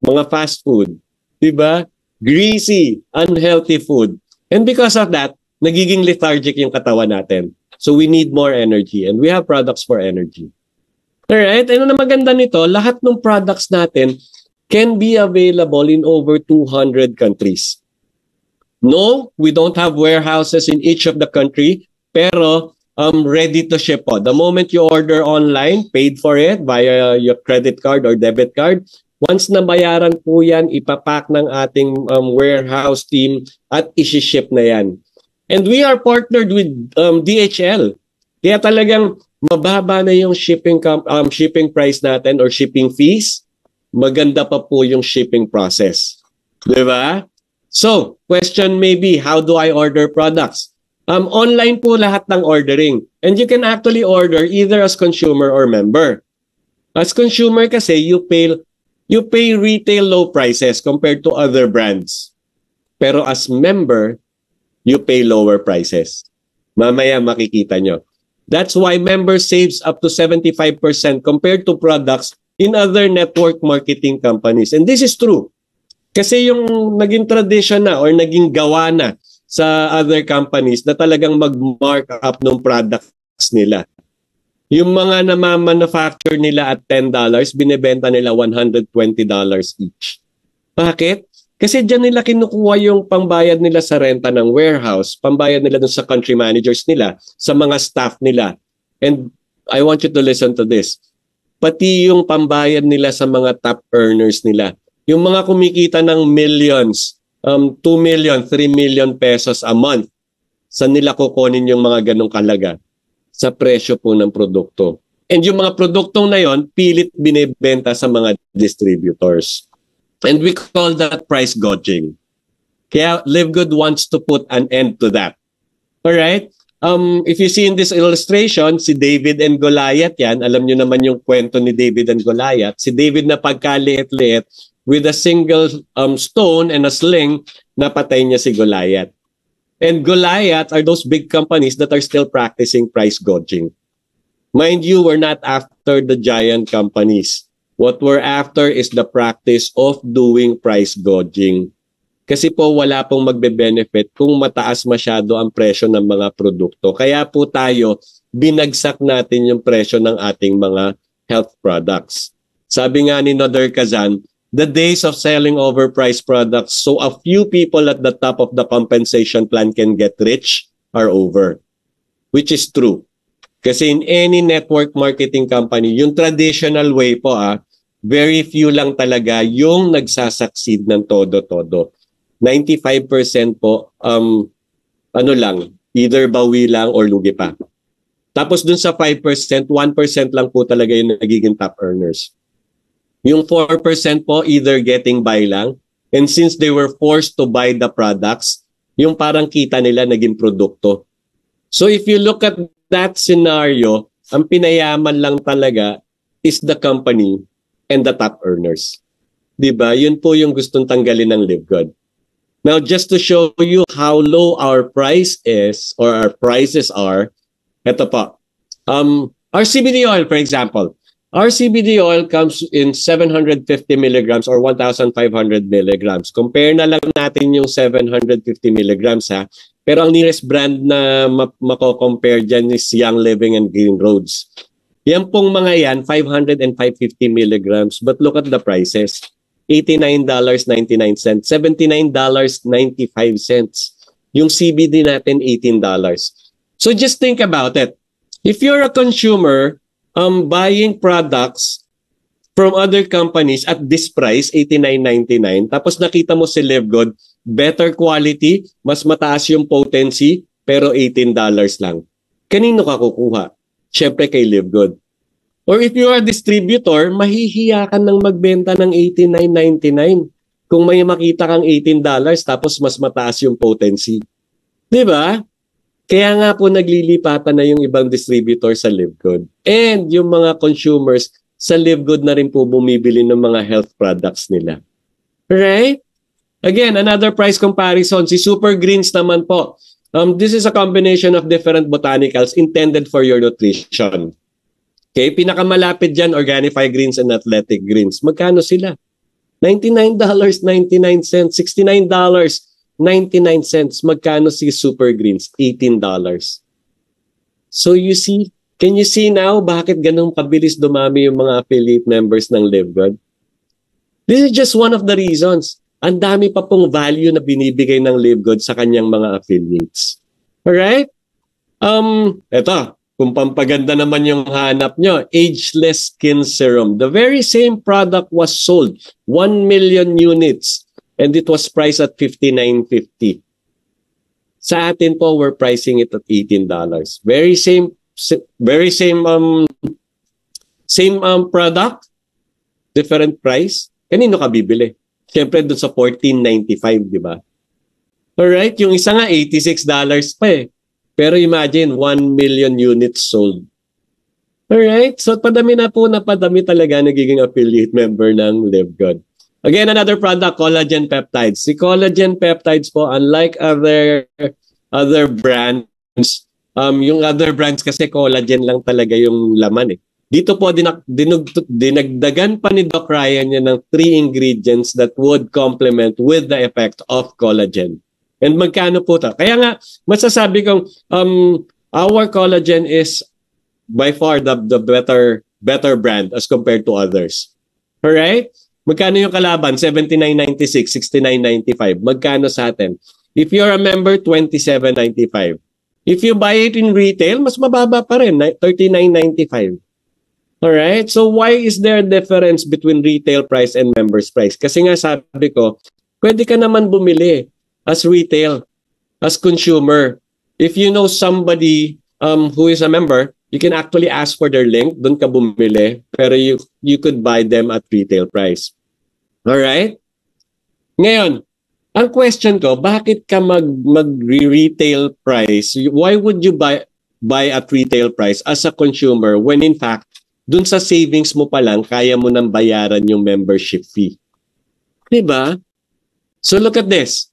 mga fast food. Diba? Greasy, unhealthy food. And because of that, nagiging lethargic yung katawan natin. So we need more energy and we have products for energy. Alright, ano na maganda nito, lahat ng products natin can be available in over 200 countries. No, we don't have warehouses in each of the country, pero ready to ship po. The moment you order online, paid for it via your credit card or debit card, once na bayaran po yan, ipapack ng ating warehouse team at isi-ship na yan. And we are partnered with DHL. Kaya talagang mababa na yung shipping price natin or shipping fees. Maganda pa po yung shipping process. Diba? So, question may be, how do I order products? Online po lahat ng ordering. And you can actually order either as consumer or member. As consumer kasi, you pay retail low prices compared to other brands. Pero as member, you pay lower prices. Mamaya makikita nyo. That's why member saves up to 75% compared to products in other network marketing companies. And this is true. Kasi yung naging tradition na or naging gawa na sa other companies na talagang mag-mark up ng products nila. Yung mga namamanufacture nila at $10, binibenta nila $120 each. Bakit? Kasi dyan nila kinukuha yung pambayad nila sa renta ng warehouse, pambayad nila dun sa country managers nila, sa mga staff nila. And I want you to listen to this. Pati yung pambayad nila sa mga top earners nila. Yung mga kumikita ng millions, 2 million, 3 million pesos a month, saan nila kukunin yung mga ganong kalaga? Sa presyo po ng produkto. And yung mga produktong na yon, pilit binibenta sa mga distributors. And we call that price gouging. Kaya Live Good wants to put an end to that. Alright? If you see in this illustration, si David and Goliath yan, alam nyo naman yung kwento ni David and Goliath. Si David na pagkaliit-liit, with a single stone and a sling, napatay niya si Goliath. And Goliath are those big companies that are still practicing price gouging. Mind you, we're not after the giant companies. What we're after is the practice of doing price gouging. Kasi po wala pong magbe-benefit kung mataas masyado ang presyo ng mga produkto. Kaya po tayo, binagsak natin yung presyo ng ating mga health products. Sabi nga ni Nader Kazan, the days of selling overpriced products so a few people at the top of the compensation plan can get rich are over. Which is true. Kasi in any network marketing company, yung traditional way po very few lang talaga yung nagsasucceed ng todo-todo. 95% po, either bawi lang or lugi pa. Tapos dun sa 5%, 1% lang po talaga yung nagiging top earners. Yung 4% po, either getting by lang. And since they were forced to buy the products, yung parang kita nila naging produkto. So if you look at that scenario, ang pinayaman lang talaga is the company and the top earners. Diba? Yun po yung gustong tanggalin ng Live Good. Now, just to show you how low our price is or our prices are, eto po. Our CBD oil, for example. Our CBD oil comes in 750 milligrams or 1,500 milligrams. Compare na lang natin yung 750 milligrams Pero ang nearest brand na mako-compare dyan is Young Living and Green Roads. Yan pong mga yan, 500 and 550 milligrams. But look at the prices. $89.99, $79.95. Yung CBD natin, $18. So just think about it. If you're a consumer, buying products from other companies at this price, $89.99, tapos nakita mo si Live Good, better quality, mas mataas yung potency, pero $18 lang. Kanino ka kukuha? Siyempre kay Live Good. Or if you are a distributor, mahihiya ka ng magbenta ng $89.99 kung may makita kang $18 tapos mas mataas yung potency. Diba? Kaya nga po naglilipatan na yung ibang distributor sa Live Good. And yung mga consumers sa Live Good na rin po bumibili ng mga health products nila. Right? Again, another price comparison. Si Super Greens naman po. This is a combination of different botanicals intended for your nutrition. Okay, pinakamalapit dyan, Organifi Greens and Athletic Greens. Magkano sila? $99.99, $69.99. Magkano si Super Greens? $18. So you see, can you see now bakit ganun kabilis dumami yung mga affiliate members ng Live Good? This is just one of the reasons. Ang dami pa pong value na binibigay ng Live Good sa kanyang mga affiliates. Alright? Eto. Kung pampaganda naman yung hanap nyo, Ageless Skin Serum. The very same product was sold, 1 million units, and it was priced at $59.50. Sa atin po, we're pricing it at $18. Same product, different price. Kanino ka bibili? Siyempre doon sa $14.95, di ba? Alright, yung isa nga $86 pa eh. Pero imagine, 1 million units sold. Alright, so padami na po na padami talaga nagiging affiliate member ng Live Good. Again, another product, collagen peptides. Si collagen peptides po, unlike other brands, yung other brands kasi collagen lang talaga yung laman eh. Dito po, dinagdagan pa ni Doc Ryan niya ng 3 ingredients that would complement with the effect of collagen. And magkano po ito? Kaya nga, masasabi kong our collagen is by far the better brand as compared to others. Alright? Magkano yung kalaban? $79.96, $69.95. Magkano sa atin? If you're a member, $27.95. If you buy it in retail, mas mababa pa rin, $39.95. Alright? So why is there a difference between retail price and member's price? Kasi nga sabi ko, pwede ka naman bumili as retail, as consumer. If you know somebody who is a member, you can actually ask for their link, doon ka bumili, pero you could buy them at retail price. Alright? Ngayon, ang question ko, bakit ka mag-retail price? Why would you buy at retail price as a consumer when in fact, doon sa savings mo pa lang, kaya mo nang bayaran yung membership fee? Diba? So look at this.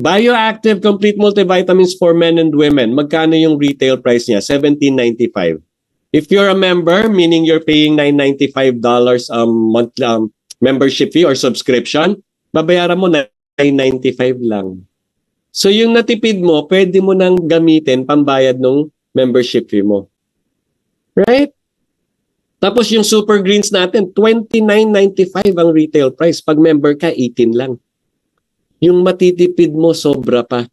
Bioactive Complete Multivitamins for men and women. Magkano yung retail price niya? $17.95. If you're a member, meaning you're paying $995 monthly membership fee or subscription, babayaran mo na $995 lang. So yung natipid mo, pwede mo nang gamitin pambayad ng membership fee mo. Right? Tapos yung Super Greens natin, $29.95 ang retail price. Pag member ka, $18 lang. Yung matitipid mo, sobra pa.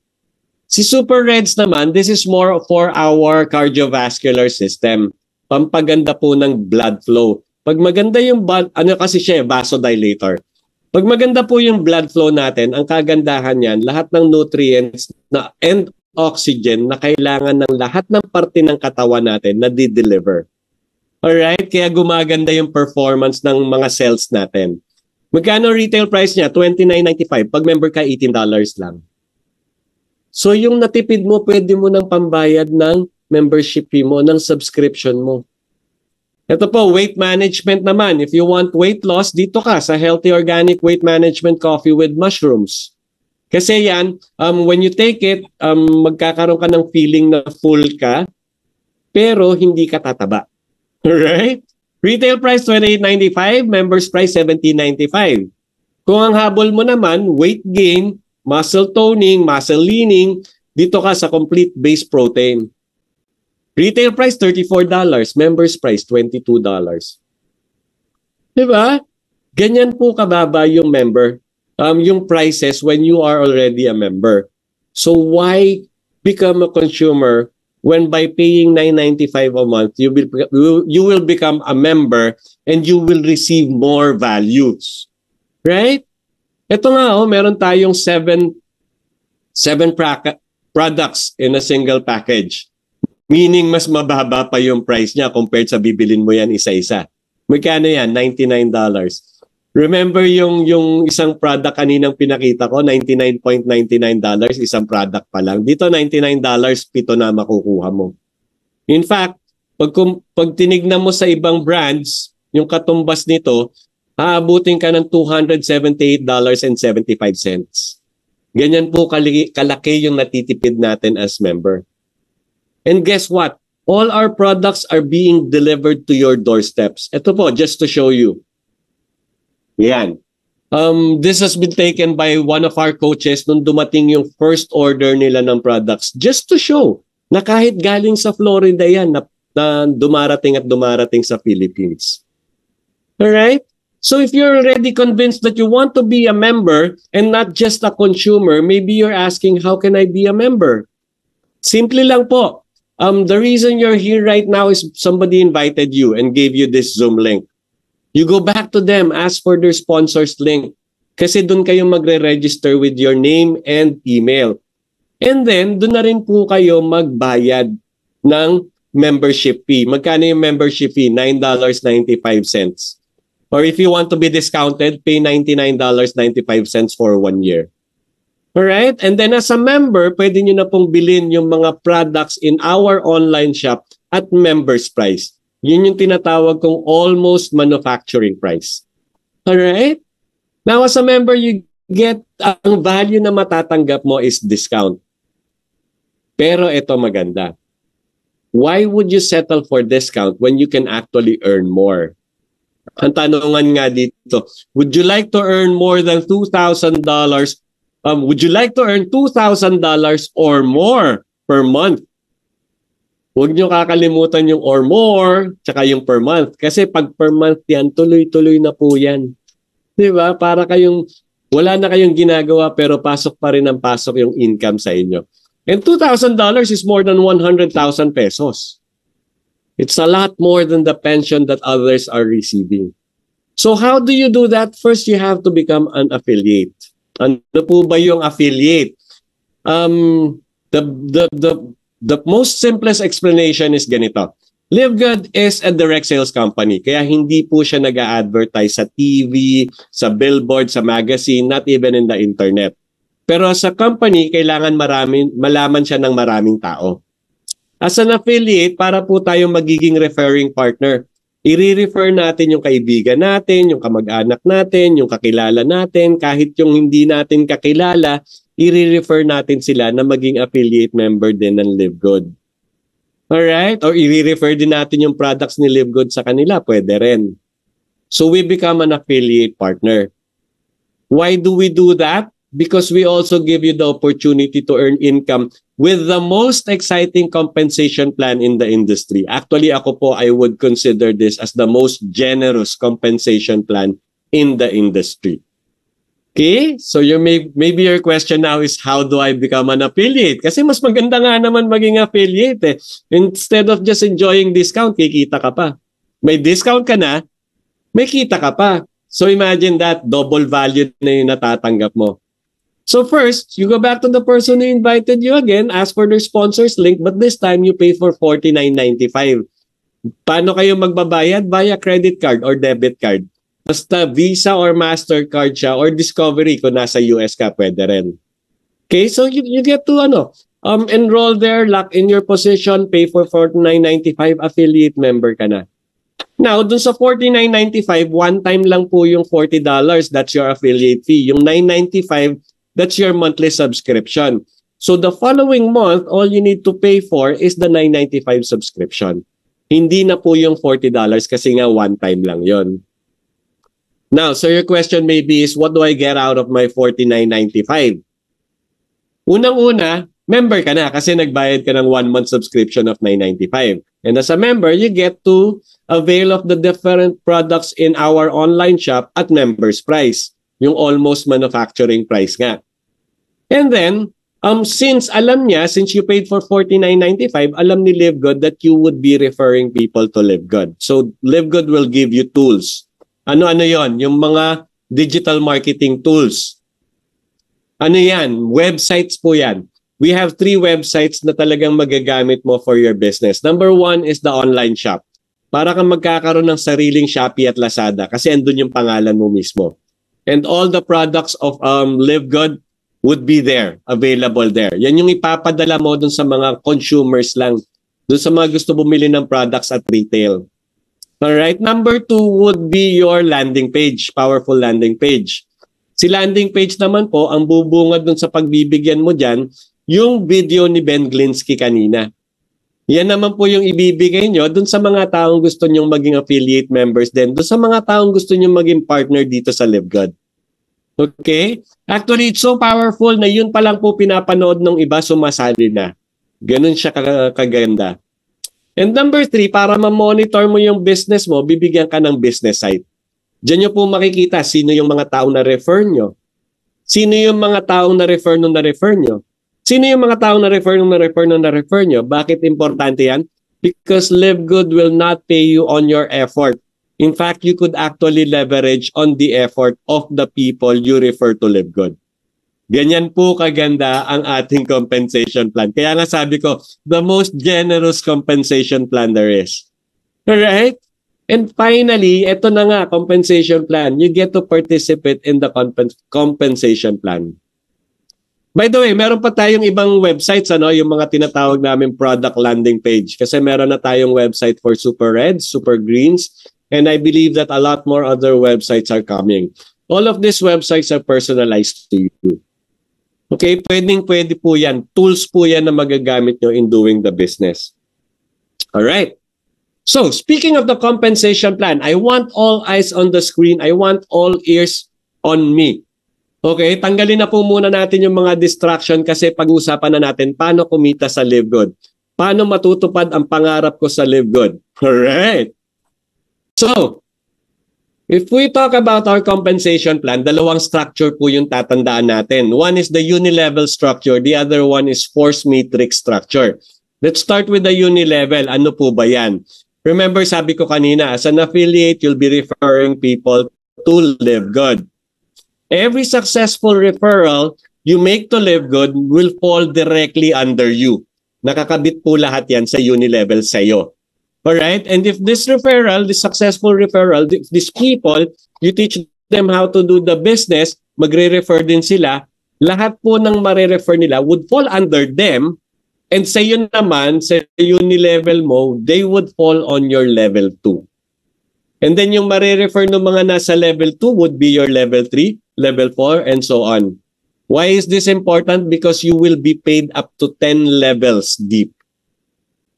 Si Super Reds naman, this is more for our cardiovascular system. Pampaganda po ng blood flow. Pag maganda yung kasi siya, vasodilator. Pag maganda po yung blood flow natin, ang kagandahan niyan, lahat ng nutrients and oxygen na kailangan ng lahat ng parte ng katawan natin na di-deliver. Alright? Kaya gumaganda yung performance ng mga cells natin. Magkano retail price niya? $29.95. Pag member ka, $18 lang. So yung natipid mo, pwede mo nang pambayad ng membership fee mo, ng subscription mo. Ito po, weight management naman. If you want weight loss, dito ka sa Healthy Organic Weight Management Coffee with Mushrooms. Kasi yan, when you take it, magkakaroon ka ng feeling na full ka, pero hindi ka tataba. Alright? Retail price $28.95, members price $17.95. Kung ang habol mo naman, weight gain, muscle toning, muscle leaning, dito ka sa complete base protein. Retail price $34, members price $22. Diba? Ganyan po kababa yung member, yung prices when you are already a member. So why become a consumer when by paying $9.95 a month, you will become a member and you will receive more values. Right? Ito nga, meron tayong 7 products in a single package. Meaning, mas mababa pa yung price niya compared sa bibilin mo yan isa-isa. Magkano yan? $99. Remember yung isang product kaninang pinakita ko, $99.99, isang product pa lang. Dito $99, 7 na makukuha mo. In fact, pag tinignan mo sa ibang brands, yung katumbas nito, aabutin ka ng $278.75. Ganyan po kalaki yung natitipid natin as member. And guess what? All our products are being delivered to your doorsteps. Ito po, just to show you. Yan. This has been taken by one of our coaches nung dumating yung first order nila ng products. Just to show na kahit galing sa Florida yan na dumarating sa Philippines. Alright? So if you're already convinced that you want to be a member and not just a consumer, maybe you're asking, how can I be a member? Simple lang po. The reason you're here right now is somebody invited you and gave you this Zoom link. You go back to them, ask for their sponsor's link. Kasi doon kayo magre-register with your name and email. And then, doon na rin po kayo magbayad ng membership fee. Magkano yung membership fee? $9.95. Or if you want to be discounted, pay $99.95 for 1 year. Alright? And then as a member, pwede nyo na pong bilhin yung mga products in our online shop at member's price. Yun yung tinatawag kong almost manufacturing price. Alright? Now as a member, you get, ang value na matatanggap mo is discount. Pero ito maganda. Why would you settle for discount when you can actually earn more? Ang tanungan nga dito, would you like to earn more than $2,000 would you like to earn $2,000 or more per month? Huwag nyo kakalimutan yung or more, tsaka yung per month. Kasi pag per month yan, tuloy-tuloy na po yan. Di ba? Para kayong, wala na kayong ginagawa pero pasok pa rin ang pasok yung income sa inyo. And $2,000 is more than 100,000 pesos. It's a lot more than the pension that others are receiving. So how do you do that? First, you have to become an affiliate. Ano po ba yung affiliate? The most simplest explanation is ganito. LiveGood is a direct sales company. Kaya hindi po siya nag-a-advertise sa TV, sa billboard, sa magazine, not even in the internet. Pero sa company, kailangan malaman siya ng maraming tao. As an affiliate, para po tayong magiging referring partner. I-refer natin yung kaibigan natin, yung kamag-anak natin, yung kakilala natin, kahit yung hindi natin kakilala, i-refer natin sila na maging affiliate member din ng LiveGood. Alright? Or i-refer din natin yung products ni LiveGood sa kanila, pwede rin. So we become an affiliate partner. Why do we do that? Because we also give you the opportunity to earn income with the most exciting compensation plan in the industry. Actually, ako po, I would consider this as the most generous compensation plan in the industry. Okay? So maybe your question now is, how do I become an affiliate? Kasi mas maganda nga naman maging affiliate eh. Instead of just enjoying discount, kikita ka pa. May discount ka na, may kita ka pa. So imagine that, double value na yung natatanggap mo. So first, you go back to the person who invited you again, ask for their sponsors link, but this time you pay for $49.95. Paano kayo magbabayad? Via credit card or debit card. Basta Visa or MasterCard siya or Discovery kung nasa US ka, pwede rin. Okay, so you get to enroll there, lock in your position, pay for $49.95, affiliate member ka na. Now, dun sa $49.95, one time lang po yung $40. That's your affiliate fee. Yung $9.95, that's your monthly subscription. So the following month, all you need to pay for is the $9.95 subscription. Hindi na po yung $40 kasi nga one time lang yon. Now, so your question maybe is, what do I get out of my $49.95? Unang-una, member ka na kasi nagbayad ka ng 1-month subscription of $9.95. And as a member, you get to avail of the different products in our online shop at member's price. Yung almost manufacturing price nga. And then, since you paid for $49.95, alam ni LiveGood that you would be referring people to LiveGood. So, LiveGood will give you tools. Ano-ano yon? Yung mga digital marketing tools. Ano yan? Websites po yan. We have 3 websites na talagang magagamit mo for your business. Number 1 is the online shop. Para kang magkakaroon ng sariling Shopee at Lazada kasi andun yung pangalan mo mismo. And all the products of LiveGood would be there, available there. Yan yung ipapadala mo dun sa mga consumers lang, dun sa mga gusto bumili ng products at retail. Alright, number 2 would be your landing page, powerful landing page. Si landing page naman po, ang bubungad dun sa pagbibigyan mo dyan, yung video ni Ben Glinsky kanina. Yan naman po yung ibibigay nyo dun sa mga taong gusto nyong maging affiliate members din, dun sa mga taong gusto nyong maging partner dito sa LiveGood. Okay? Actually, it's so powerful na yun pa lang po pinapanood ng iba, sumasali na. Ganun siya kaganda. And number 3, para ma-monitor mo yung business mo, bibigyan ka ng business site. Diyan nyo po makikita sino yung mga taong na-refer nyo. Sino yung mga taong na-refer nung na-refer nyo. Sino yung mga taong na-refer nung na-refer nung na-refer nyo. Bakit importante yan? Because LiveGood will not pay you on your effort. In fact, you could actually leverage on the effort of the people you refer to LiveGood. Ganyan po kaganda ang ating compensation plan. Kaya nga sabi ko, the most generous compensation plan there is. Alright? And finally, ito na nga, compensation plan. You get to participate in the compensation plan. By the way, meron pa tayong ibang websites, yung mga tinatawag namin product landing page. Kasi meron na tayong website for Super Reds, Super Greens, and I believe that a lot more other websites are coming. All of these websites are personalized to you. Okay, pwede po yan. Tools po yan na magagamit nyo in doing the business. Alright. So, speaking of the compensation plan, I want all eyes on the screen. I want all ears on me. Okay, tanggalin na po muna natin yung mga distraction kasi pag-usapan na natin paano kumita sa Live Good. Paano matutupad ang pangarap ko sa Live Good. Alright. So, if we talk about our compensation plan, dalawang structure po yung tatandaan natin. One is the uni-level structure, the other one is force matrix structure. Let's start with the uni-level. Ano po ba yan? Remember, sabi ko kanina, as an affiliate, you'll be referring people to Live Good. Every successful referral you make to Live Good will fall directly under you. Nakakabit po lahat yan sa uni-level sa'yo. Alright? And if this referral, this successful referral, these people, you teach them how to do the business, magre-refer din sila, lahat po ng mare-refer nila would fall under them, and sa yun naman, sa uni-level mo, they would fall on your level 2. And then yung mare-refer ng mga nasa level 2 would be your level 3, level 4, and so on. Why is this important? Because you will be paid up to 10 levels deep.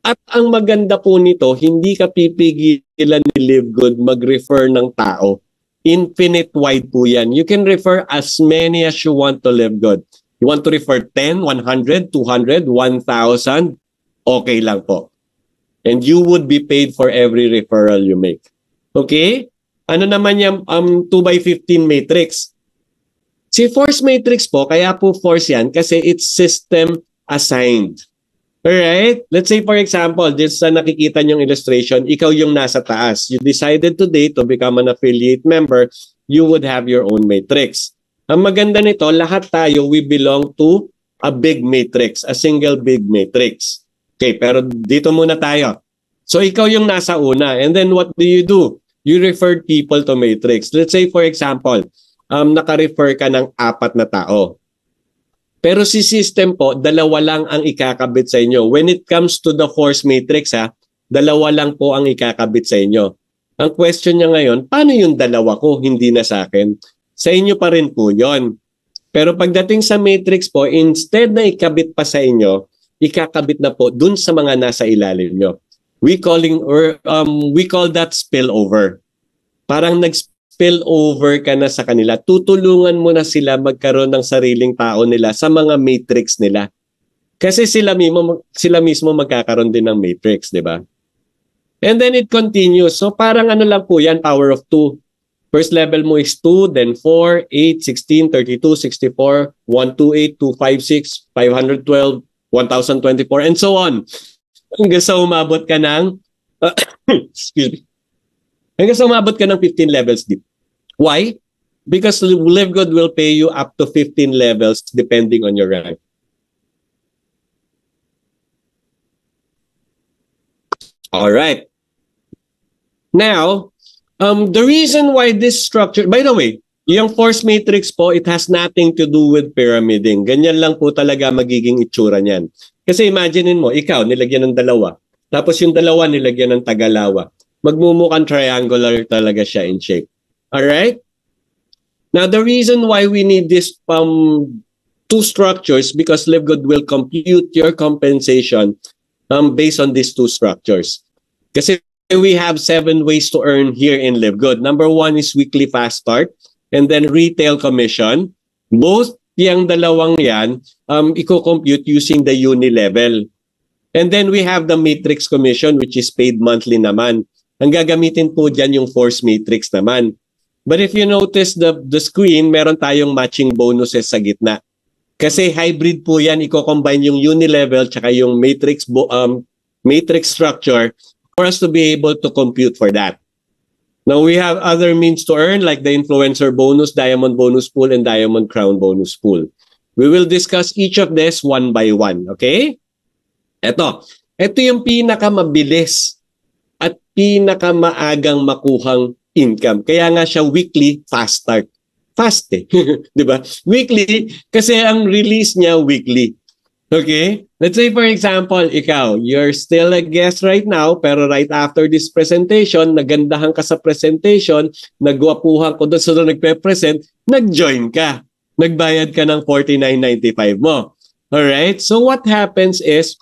At ang maganda po nito, hindi ka pipigilan ni Live Good mag-refer ng tao. Infinite wide po yan. You can refer as many as you want to Live Good. You want to refer 10, 100, 200, 1,000, okay lang po. And you would be paid for every referral you make. Okay? Ano naman yung 2x15 matrix? Si force matrix po, kaya po force yan kasi it's system assigned. Alright? Let's say for example, this sa nakikita niyong illustration, ikaw yung nasa taas. You decided today to become an affiliate member, you would have your own matrix. Ang maganda nito, lahat tayo, we belong to a big matrix, a single big matrix. Okay, pero dito muna tayo. So ikaw yung nasa una, and then what do? You refer people to matrix. Let's say for example, naka-refer ka ng 4 na tao. Pero si system po, 2 lang ang ikakabit sa inyo. When it comes to the force matrix, 2 lang po ang ikakabit sa inyo. Ang question niya ngayon, paano yung 2 ko, hindi na sa akin? Sa inyo pa rin po yon. Pero pagdating sa matrix po, instead na ikabit pa sa inyo, ikakabit na po dun sa mga nasa ilalim nyo. We call that spillover. Parang nag-spill over ka na sa kanila. Tutulungan mo na sila magkaroon ng sariling tao nila sa mga matrix nila. Kasi sila mismo magkakaroon din ng matrix, di ba? And then it continues. So parang ano lang po yan, power of 2. First level mo is 2, then 4, 8, 16, 32, 64, 128, 256, 512, 1024, and so on. Hanggang sa umabot ka ng excuse me. Hanggang sa umabot ka ng 15 levels deep. Why? Because Live Good will pay you up to 15 levels depending on your rank. All right. Now, the reason why this structure, by the way, yung force matrix po, it has nothing to do with pyramiding. Ganyan lang po talaga magiging itsura niyan. Kasi imaginein mo, ikaw, nilagyan ng 2. Tapos yung 2, nilagyan ng tagalawa. Magmumukhang triangular talaga siya in shape. Alright? Now, the reason why we need this 2 structures because Live Good will compute your compensation based on these 2 structures. Kasi we have 7 ways to earn here in Live Good. Number 1 is weekly fast start and then retail commission. Both yung dalawang yan, i-compute using the uni level. And then we have the matrix commission which is paid monthly naman. Ang gagamitin po dyan yung force matrix naman. But if you notice the screen, meron tayong matching bonuses sa gitna. Kasi hybrid po yan, i-combine yung uni level tsaka yung matrix structure for us to be able to compute for that. Now, we have other means to earn like the influencer bonus, diamond bonus pool, and diamond crown bonus pool. We will discuss each of this one by one, okay? Ito yung pinakamabilis at pinakamaagang makuhang income. Kaya nga siya weekly fast start. Fast eh. Di ba? Weekly kasi ang release niya weekly. Okay? Let's say for example, ikaw, you're still a guest right now, pero right after this presentation, nagandahan ka sa presentation, nagwapuhan ko doon sa nagpe-present, nag-join ka. Nagbayad ka ng $49.95 mo. Alright? So what happens is,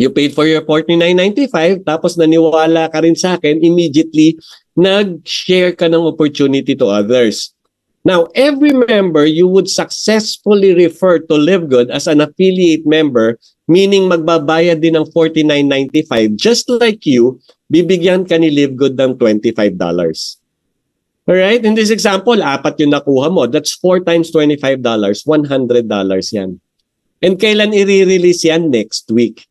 you paid for your $49.95, tapos naniwala ka rin sa akin, immediately, nag-share ka ng opportunity to others. Now, every member you would successfully refer to LiveGood as an affiliate member, meaning magbabayad din ng $49.95, just like you, bibigyan ka ni LiveGood ng $25. Alright? In this example, 4 yung nakuha mo. That's 4 times $25, $100 yan. And kailan i-release yan? Next week.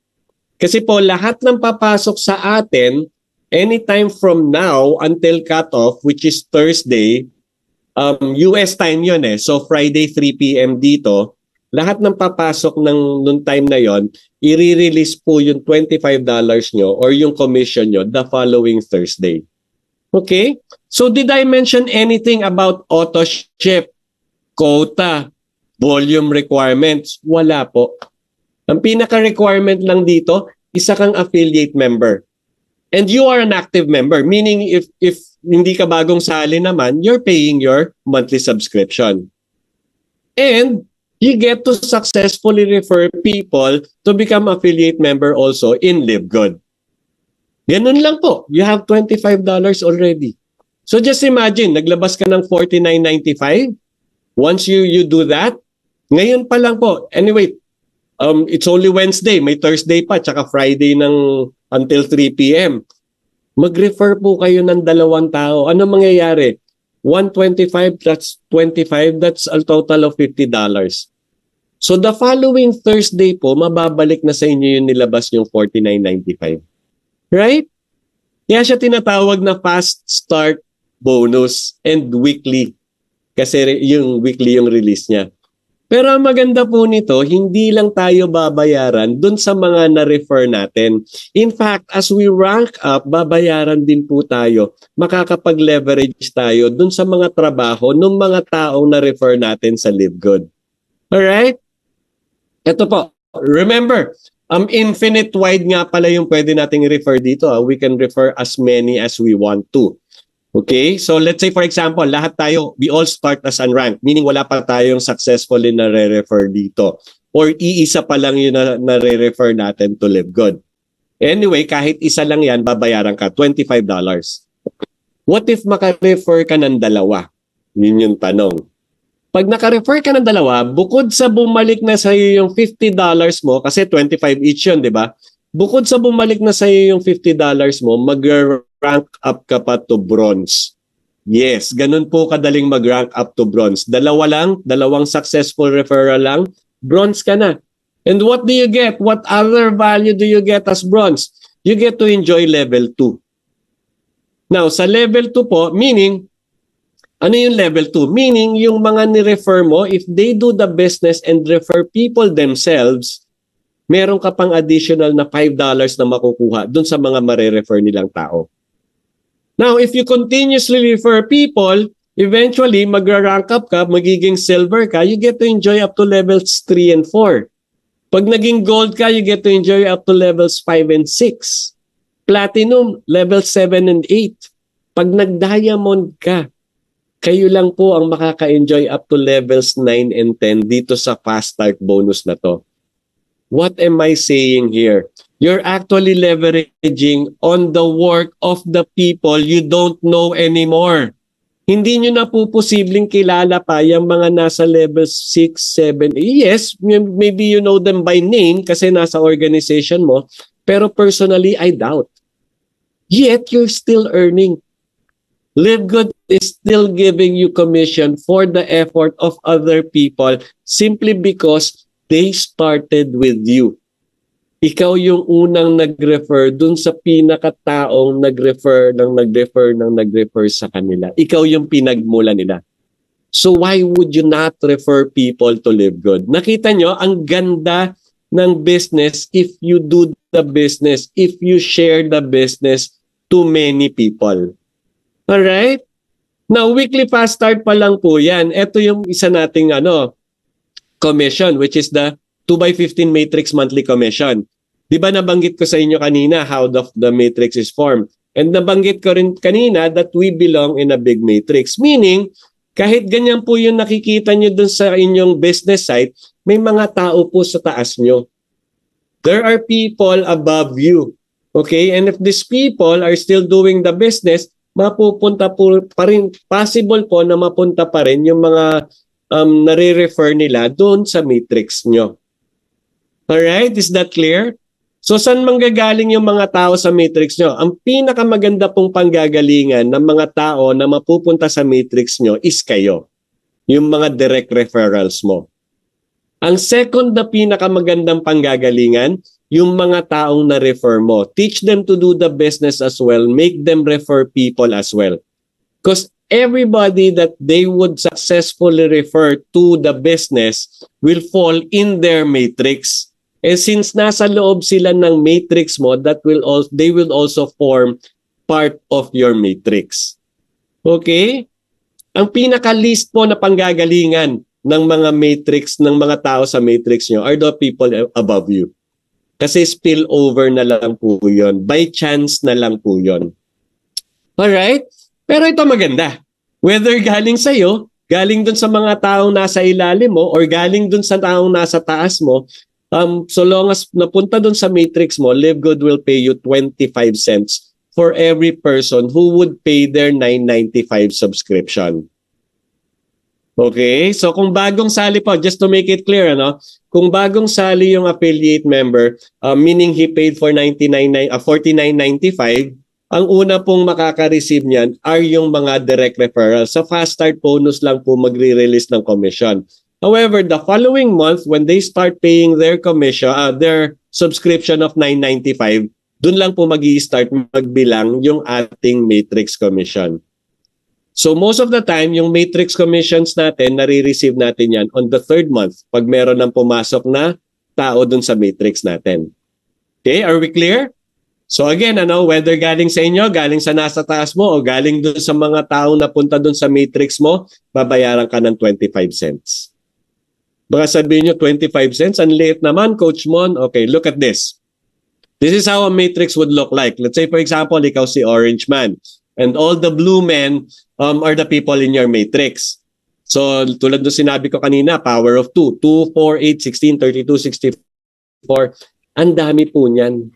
Kasi po, lahat ng papasok sa atin, anytime from now until cutoff, which is Thursday, US time yun eh. So Friday 3 p.m. dito, lahat ng papasok nung time na yon, i-release po yung $25 nyo or yung commission nyo the following Thursday. Okay? So did I mention anything about auto ship, quota, volume requirements? Wala po. Ang pinaka-requirement lang dito, isa kang affiliate member. And you are an active member, meaning if hindi ka bagong sali naman, you're paying your monthly subscription. And you get to successfully refer people to become affiliate member also in LiveGood. Ganun lang po. You have $25 already. So just imagine, naglabas ka ng $49.95. Once you do that, ngayon pa lang po. Anyway, it's only Wednesday, may Thursday pa, tsaka Friday ng until 3 p.m. Mag-refer po kayo ng 2 tao. Ano mangyayari? 125 plus 25, that's a total of $50. So the following Thursday po, mababalik na sa inyo yung nilabas yung $49.95. Right? Kaya siya tinatawag na fast start bonus and weekly. Kasi yung weekly yung release niya. Pero ang maganda po nito, hindi lang tayo babayaran dun sa mga na-refer natin. In fact, as we rank up, babayaran din po tayo. Makakapag-leverage tayo dun sa mga trabaho ng mga taong na-refer natin sa LiveGood. Alright? Ito po. Remember, infinite wide nga pala yung pwede nating refer dito. We can refer as many as we want to. Okay? So let's say for example, lahat tayo, we all start as unranked, meaning wala pa tayong successfully na re-refer dito. Or iisa pa lang yung na re-refer natin to LiveGood. Anyway, kahit isa lang yan, babayaran ka, $25. What if maka-refer ka ng 2? Yun yung tanong. Pag naka-refer ka ng 2, bukod sa bumalik na sa iyo yung $50 mo, kasi 25 each yun, di ba? Bukod sa bumalik na sa iyo yung $50 mo, mag-rank up ka pa to bronze. Yes, ganun po kadaling mag-rank up to bronze. 2 lang, 2 successful referral lang, bronze ka na. And what do you get? What other value do you get as bronze? You get to enjoy level 2. Now, sa level 2 po, meaning, ano yung level 2? Meaning, yung mga ni-refer mo, if they do the business and refer people themselves, meron ka pang additional na $5 na makukuha dun sa mga mare-refer nilang tao. Now, if you continuously refer people, eventually, magra-rank up ka, magiging silver ka, you get to enjoy up to levels 3 and 4. Pag naging gold ka, you get to enjoy up to levels 5 and 6. Platinum, level 7 and 8. Pag nag-diamond ka, kayo lang po ang makaka-enjoy up to levels 9 and 10 dito sa fast start bonus na to. What am I saying here? You're actually leveraging on the work of the people you don't know anymore. Hindi nyo na po posibleng kilala pa yung mga nasa level 6, 7. Yes, maybe you know them by name kasi nasa organization mo, pero personally, I doubt. Yet, you're still earning. LiveGood is still giving you commission for the effort of other people simply because they started with you. Ikaw yung unang nag-refer dun sa pinakataong nag-refer sa kanila. Ikaw yung pinagmula nila. So why would you not refer people to LiveGood? Nakita nyo, ang ganda ng business if you do the business, if you share the business to many people. Alright? Now, weekly fast start pa lang po yan. Ito yung isa nating commission, which is the 2x15 matrix monthly commission. Di ba nabanggit ko sa inyo kanina how the matrix is formed? And nabanggit ko rin kanina that we belong in a big matrix. Meaning, kahit ganyan po yung nakikita nyo dun sa inyong business site, may mga tao po sa taas nyo. There are people above you. Okay? And if these people are still doing the business, mapupunta po pa rin, possible po na mapunta pa rin yung mga nare-refer nila doon sa matrix nyo. Alright, is that clear? So saan manggagaling yung mga tao sa matrix nyo? Ang pinakamaganda pong panggagalingan ng mga tao na mapupunta sa matrix nyo is kayo. Yung mga direct referrals mo. Ang second na pinakamagandang panggagalingan, yung mga taong na-refer mo. Teach them to do the business as well. Make them refer people as well. Because everybody that they would successfully refer to the business will fall in their matrix. And since nasa loob sila ng matrix mo, they will also form part of your matrix. Okay? Ang pinaka-least po na panggagalingan ng mga matrix, ng mga tao sa matrix nyo are the people above you. Kasi spill over na lang po yun. By chance na lang po yun. Alright? Pero ito maganda. Whether galing sa'yo, galing dun sa mga taong nasa ilalim mo, or galing dun sa taong nasa taas mo, so long as napunta dun sa matrix mo, Live Good will pay you 25 cents for every person who would pay their $9.95 subscription. Okay? So kung bagong sali po, just to make it clear, kung bagong sali yung affiliate member, meaning he paid for $49.95, ang una pong makaka-receive niyan are yung mga direct referrals. Sa Fast Start bonus lang po magre-release ng commission. However, the following month, when they start paying their commission, their subscription of $9.95, dun lang po mag-i-start magbilang yung ating matrix commission. So most of the time, yung matrix commissions natin, nare-receive natin yan on the third month pag meron ng pumasok na tao dun sa matrix natin. Okay, are we clear? So again, whether galing sa inyo, galing sa nasa taas mo, o galing dun sa mga taong napunta dun sa matrix mo, babayaran ka ng 25 cents. Baka sabihin nyo, 25 cents? Ang liit naman, Coach Mon. Okay, look at this. This is how a matrix would look like. Let's say, for example, ikaw si Orange Man. And all the blue men are the people in your matrix. So, tulad nung sinabi ko kanina, power of 2. 2, 4, 8, 16, 32, 64. Ang dami po niyan.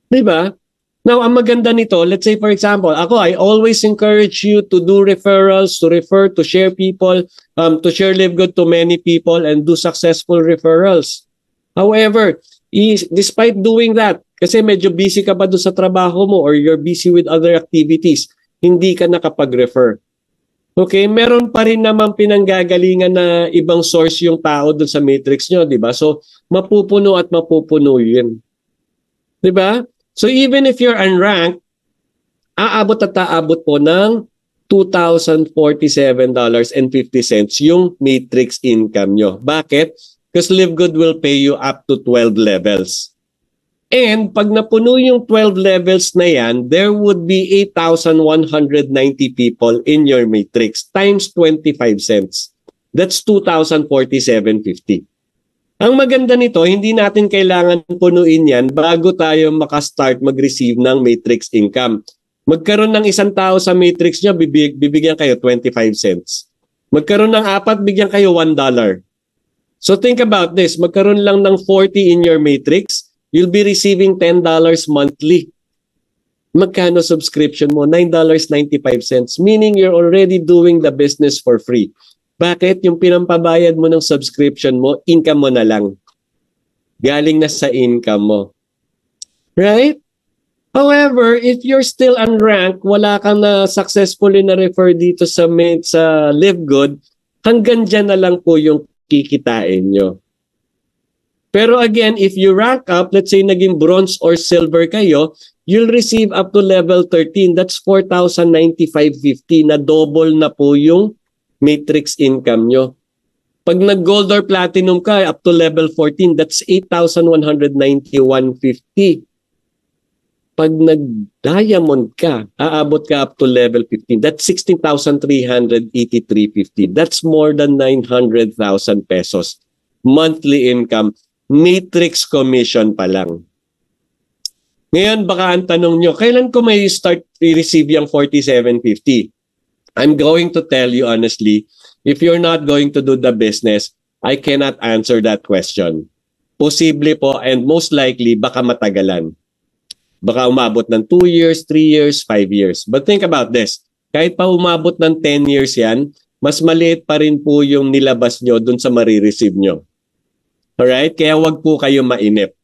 Diba? Now, ang maganda nito, let's say for example, I always encourage you to do referrals, to refer, to share people, to share Live Good to many people and do successful referrals. However, despite doing that, kasi medyo busy ka pa doon sa trabaho mo or you're busy with other activities, hindi ka nakapag-refer. Okay, meron pa rin naman pinanggagalingan na ibang source yung tao doon sa matrix nyo, di ba? So, mapupuno at mapupuno yun. Di ba? So even if you're unranked, aabot po ng $2,047.50 yung matrix income nyo. Bakit? Because Live Good will pay you up to 12 levels. And pag napuno yung 12 levels na yan, there would be 8,190 people in your matrix times 25 cents. That's $2,047.50. Ang maganda nito, hindi natin kailangan punuin yan bago tayo makastart mag-receive ng matrix income. Magkaroon ng isang tao sa matrix nyo, bibigyan kayo 25 cents. Magkaroon ng 4, bigyan kayo $1. So think about this, magkaroon lang ng 40 in your matrix, you'll be receiving $10 monthly. Magkano subscription mo? $9.95, meaning you're already doing the business for free. Bakit? Yung pinampabayad mo ng subscription mo, income mo na lang. Galing na sa income mo. Right? However, if you're still unranked, wala kang na successfully na-refer dito sa Live Good, hanggang dyan na lang po yung kikitain nyo. Pero again, if you rank up, let's say naging bronze or silver kayo, you'll receive up to level 13. That's $4,095.50 na double na po yung matrix income nyo. Pag nag-gold or platinum ka, up to level 14, that's $8,191.50. Pag nag-diamond ka, aabot ka up to level 15. That's $16,383.50. That's more than 900,000 pesos. Monthly income, matrix commission pa lang. Ngayon, baka ang tanong nyo, kailan ko may start i-receive yung $47.50? I'm going to tell you honestly, if you're not going to do the business, I cannot answer that question. Posible po and most likely baka matagalan. Baka umabot ng 2 years, 3 years, 5 years. But think about this. Kahit pa umabot ng 10 years yan, mas maliit pa rin po yung nilabas nyo dun sa marireceive nyo. Alright? Kaya wag po kayo mainip.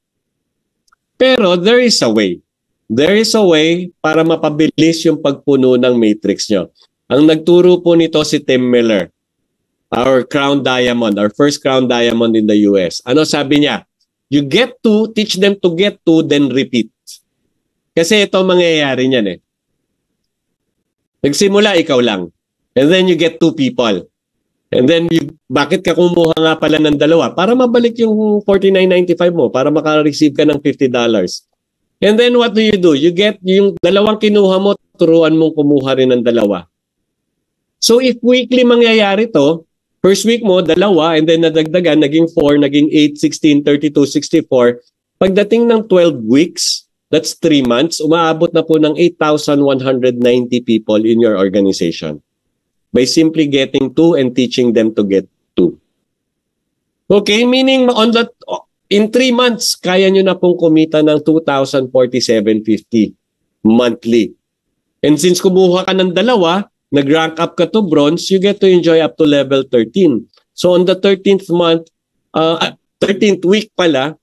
Pero there is a way. There is a way para mapabilis yung pagpuno ng matrix nyo. Ang nagturo po nito si Tim Miller, our crown diamond, our first crown diamond in the US. Ano sabi niya? You get to, teach them to get to, then repeat. Kasi ito mangyayari niyan eh. Nagsimula ikaw lang. And then you get 2 people. And then, bakit ka kumuha nga pala ng 2? Para mabalik yung $49.95 mo, para maka-receive ka ng $50. And then what do? You get yung 2 kinuha mo, turuan mong kumuha rin ng 2. So if weekly mangyayari to, first week mo, 2, and then nadagdagan, naging 4, naging 8, 16, 32, 64. Pagdating ng 12 weeks, that's 3 months, umaabot na po ng 8,190 people in your organization. By simply getting 2 and teaching them to get 2. Okay, meaning in 3 months, kaya nyo na pong kumita ng 2,047.50 monthly. And since kumuha ka ng 2, nag-rank up ka to bronze, you get to enjoy up to level 13. So on the 13th month, 13th week pala,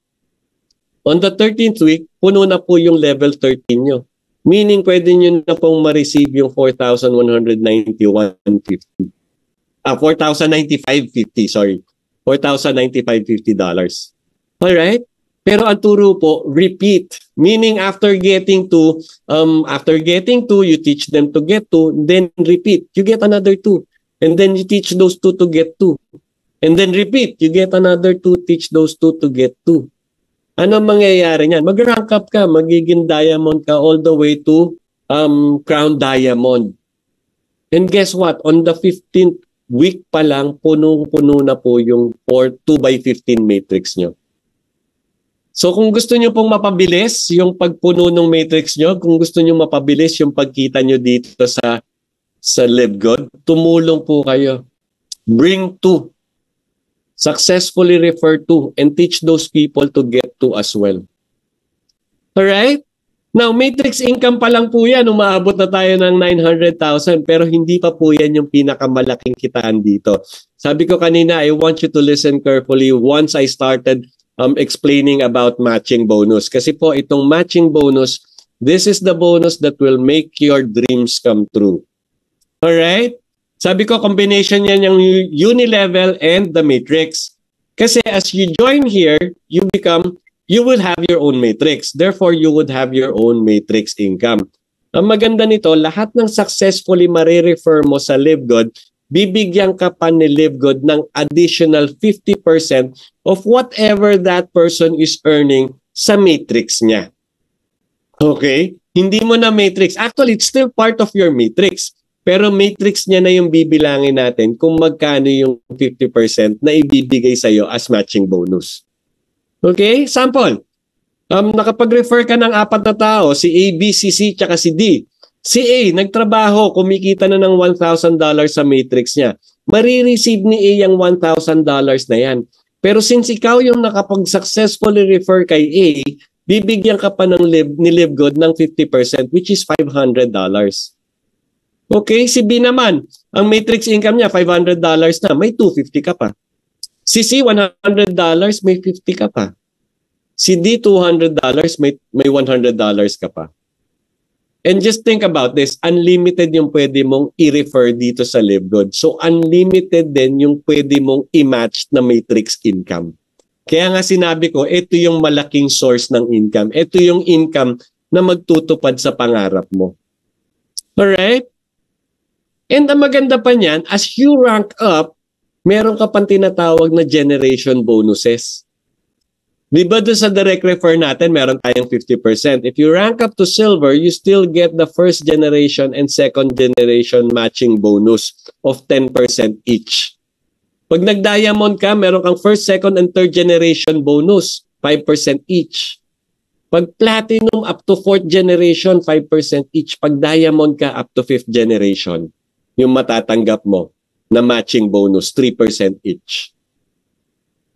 on the 13th week, puno na po yung level 13 nyo. Meaning, pwede nyo na pong ma-receive yung 4,191.50. 4,095.50, sorry. $4,095.50. Alright? Pero ang turo po, repeat. Meaning, after getting to, you teach them to get to, then repeat. You get another 2. And then you teach those 2 to get 2. And then repeat. You get another 2, teach those 2 to get 2. Ano mangyayari niyan? Mag-rank up ka, magiging diamond ka all the way to crown diamond. And guess what? On the 15th week pa lang, punong-puno na po yung 2x15 matrix nyo. So kung gusto nyo pong mapabilis yung pagpuno ng matrix nyo, kung gusto nyo mapabilis yung pagkita nyo dito sa Live Good, tumulong po kayo. Bring 2. Successfully refer to and teach those people to get to as well. Alright? Now, matrix income pa lang po yan. Umaabot na tayo ng 900,000 pero hindi pa po yan yung pinakamalaking kitaan dito. Sabi ko kanina, I want you to listen carefully once I started explaining about matching bonus. Kasi po, itong matching bonus, this is the bonus that will make your dreams come true. Alright? Sabi ko, combination yan yung Unilevel and the matrix. Kasi as you join here, you will have your own matrix. Therefore, you would have your own matrix income. Ang maganda nito, lahat ng successfully marirefer mo sa LiveGood, bibigyan ka pa ni LiveGood ng additional 50% of whatever that person is earning sa matrix niya. Okay? Hindi mo na matrix. Actually, it's still part of your matrix. Pero matrix niya na yung bibilangin natin kung magkano yung 50% na ibibigay sa'yo as matching bonus. Okay? Sample. Nakapag-refer ka ng 4 na tao, si A, B, C, C, tsaka si D. Si A, nagtrabaho, kumikita na ng $1,000 sa matrix niya. Marireceive ni A yung $1,000 na yan. Pero since ikaw yung nakapag-successfully refer kay A, bibigyan ka pa ni LiveGood ng 50% which is $500. Okay, si B naman, ang matrix income niya $500 na, may $250 ka pa. Si C, $100, may $50 ka pa. Si D, $200, may $100 ka pa. And just think about this, unlimited yung pwede mong i-refer dito sa LiveGood. So unlimited din yung pwede mong i-match na matrix income. Kaya nga sinabi ko, ito yung malaking source ng income. Ito yung income na magtutupad sa pangarap mo. Alright? And ang maganda pa niyan, as you rank up, meron ka pang tinatawag na generation bonuses. Di ba doon sa direct refer natin, meron tayong 50%. If you rank up to silver, you still get the first generation and second generation matching bonus of 10% each. Pag nag-diamond ka, meron kang first, second, and third generation bonus, 5% each. Pag platinum, up to fourth generation, 5% each. Pag diamond ka, up to fifth generation, yung matatanggap mo na matching bonus, 3% each.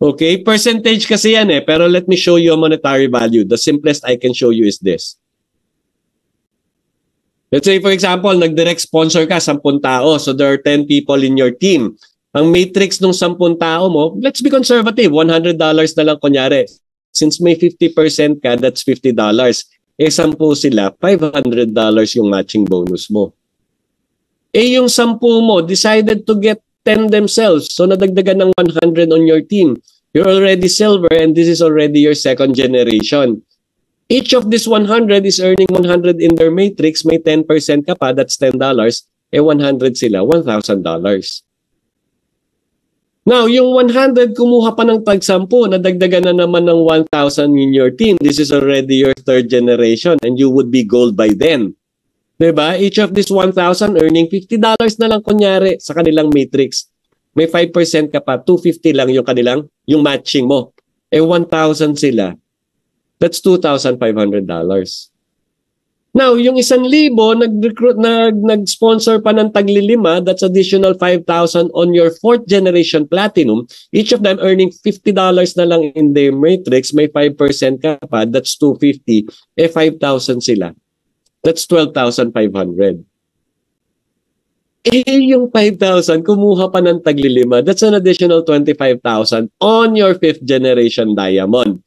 Okay, percentage kasi yan pero let me show you a monetary value. The simplest I can show you is this. Let's say, for example, nag-direct sponsor ka, 10 tao. So there are 10 people in your team. Ang matrix ng 10 tao mo, let's be conservative, $100 na lang kunyari. Since may 50% ka, that's $50. Eh, 10 sila, $500 yung matching bonus mo. Eh, yung 10 mo decided to get 10 themselves. So, nadagdagan ng 100 on your team. You're already silver and this is already your second generation. Each of this 100 is earning 100 in their matrix. May 10% ka pa, that's $10. Eh, 100 sila, $1,000. Now, yung 100, kumuha pa ng tag-10, nadagdagan na naman ng 1,000 in your team. This is already your third generation and you would be gold by then. Diba? Each of this 1,000 earning $50 na lang kunyari sa kanilang matrix. May 5% ka pa, $250 lang yung matching mo. Eh, 1,000 sila. That's $2,500. Now, yung 1,000, nag-sponsor pa ng tagli-5, that's additional 5,000 on your fourth generation platinum. Each of them earning $50 na lang in their matrix. May 5% ka pa, that's $250. Eh, 5,000 sila. That's 12,500. Eh, yung 5,000, kumuha pa ng tagli-5. That's an additional 25,000 on your fifth generation diamond.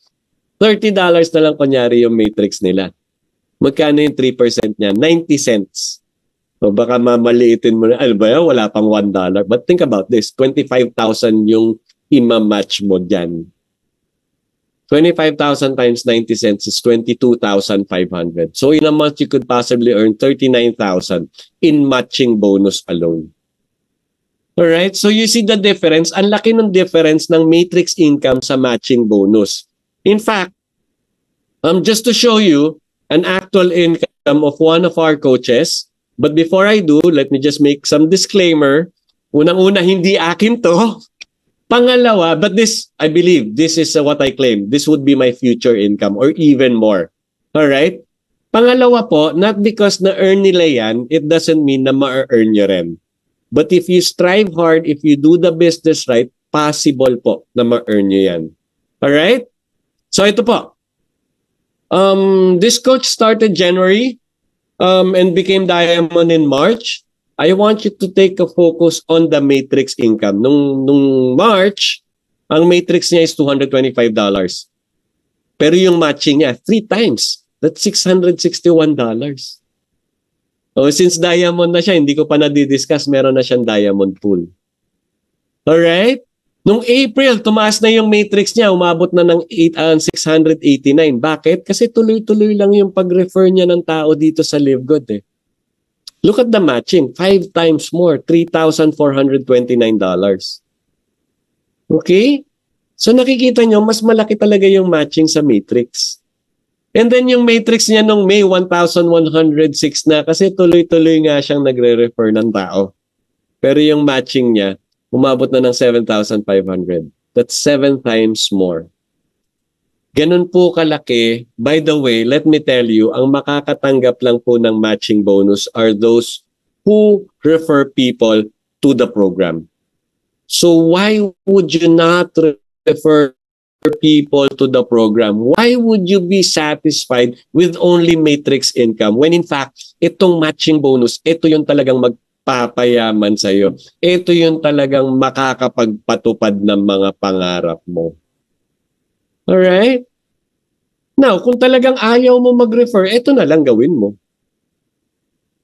$30 na lang kunyari yung matrix nila. Magkano yung 3% niya? 90 cents. So baka mamaliitin mo na, ano ba yan? Wala pang $1. But think about this, 25,000 yung ima-match mo dyan. 25,000 times 90 cents is 22,500. So in a month, you could possibly earn 39,000 in matching bonus alone. Alright? So you see the difference. Ang laki ng difference ng matrix income sa matching bonus. In fact, just to show you an actual income of one of our coaches. But before I do, let me just make some disclaimer. Unang-una, hindi akin to. Pangalawa, but this, I believe, this is what I claim. This would be my future income or even more. Alright? Pangalawa po, not because na-earn nila yan, it doesn't mean na ma-earn nyo rin. But if you strive hard, if you do the business right, possible po na ma-earn nyo yan. Alright? So ito po. This coach started January and became diamond in March. I want you to take a focus on the matrix income. Nung March, ang matrix niya is $225. Pero yung matching niya, 3 times. That's $661. Oh, since diamond na siya, hindi ko pa na-discuss, meron na siyang diamond pool. Alright? Nung April, tumaas na yung matrix niya, umabot na ng 689. Bakit? Kasi tuloy-tuloy lang yung pag-refer niya ng tao dito sa LiveGood eh. Look at the matching, 5 times more, $3,429. Okay? So nakikita nyo, mas malaki talaga yung matching sa matrix. And then yung matrix niya nung May, 1,106 na kasi tuloy-tuloy nga siyang nagre-refer ng tao. Pero yung matching niya, umabot na ng 7,500. That's 7 times more. Ganun po kalaki. By the way, let me tell you, ang makakatanggap lang po ng matching bonus are those who refer people to the program. So why would you not refer people to the program? Why would you be satisfied with only matrix income when in fact, itong matching bonus, ito yung talagang papayaman sa'yo. Ito yung talagang makakapagpatupad ng mga pangarap mo. Alright? Now, kung talagang ayaw mo mag-refer, ito na lang gawin mo.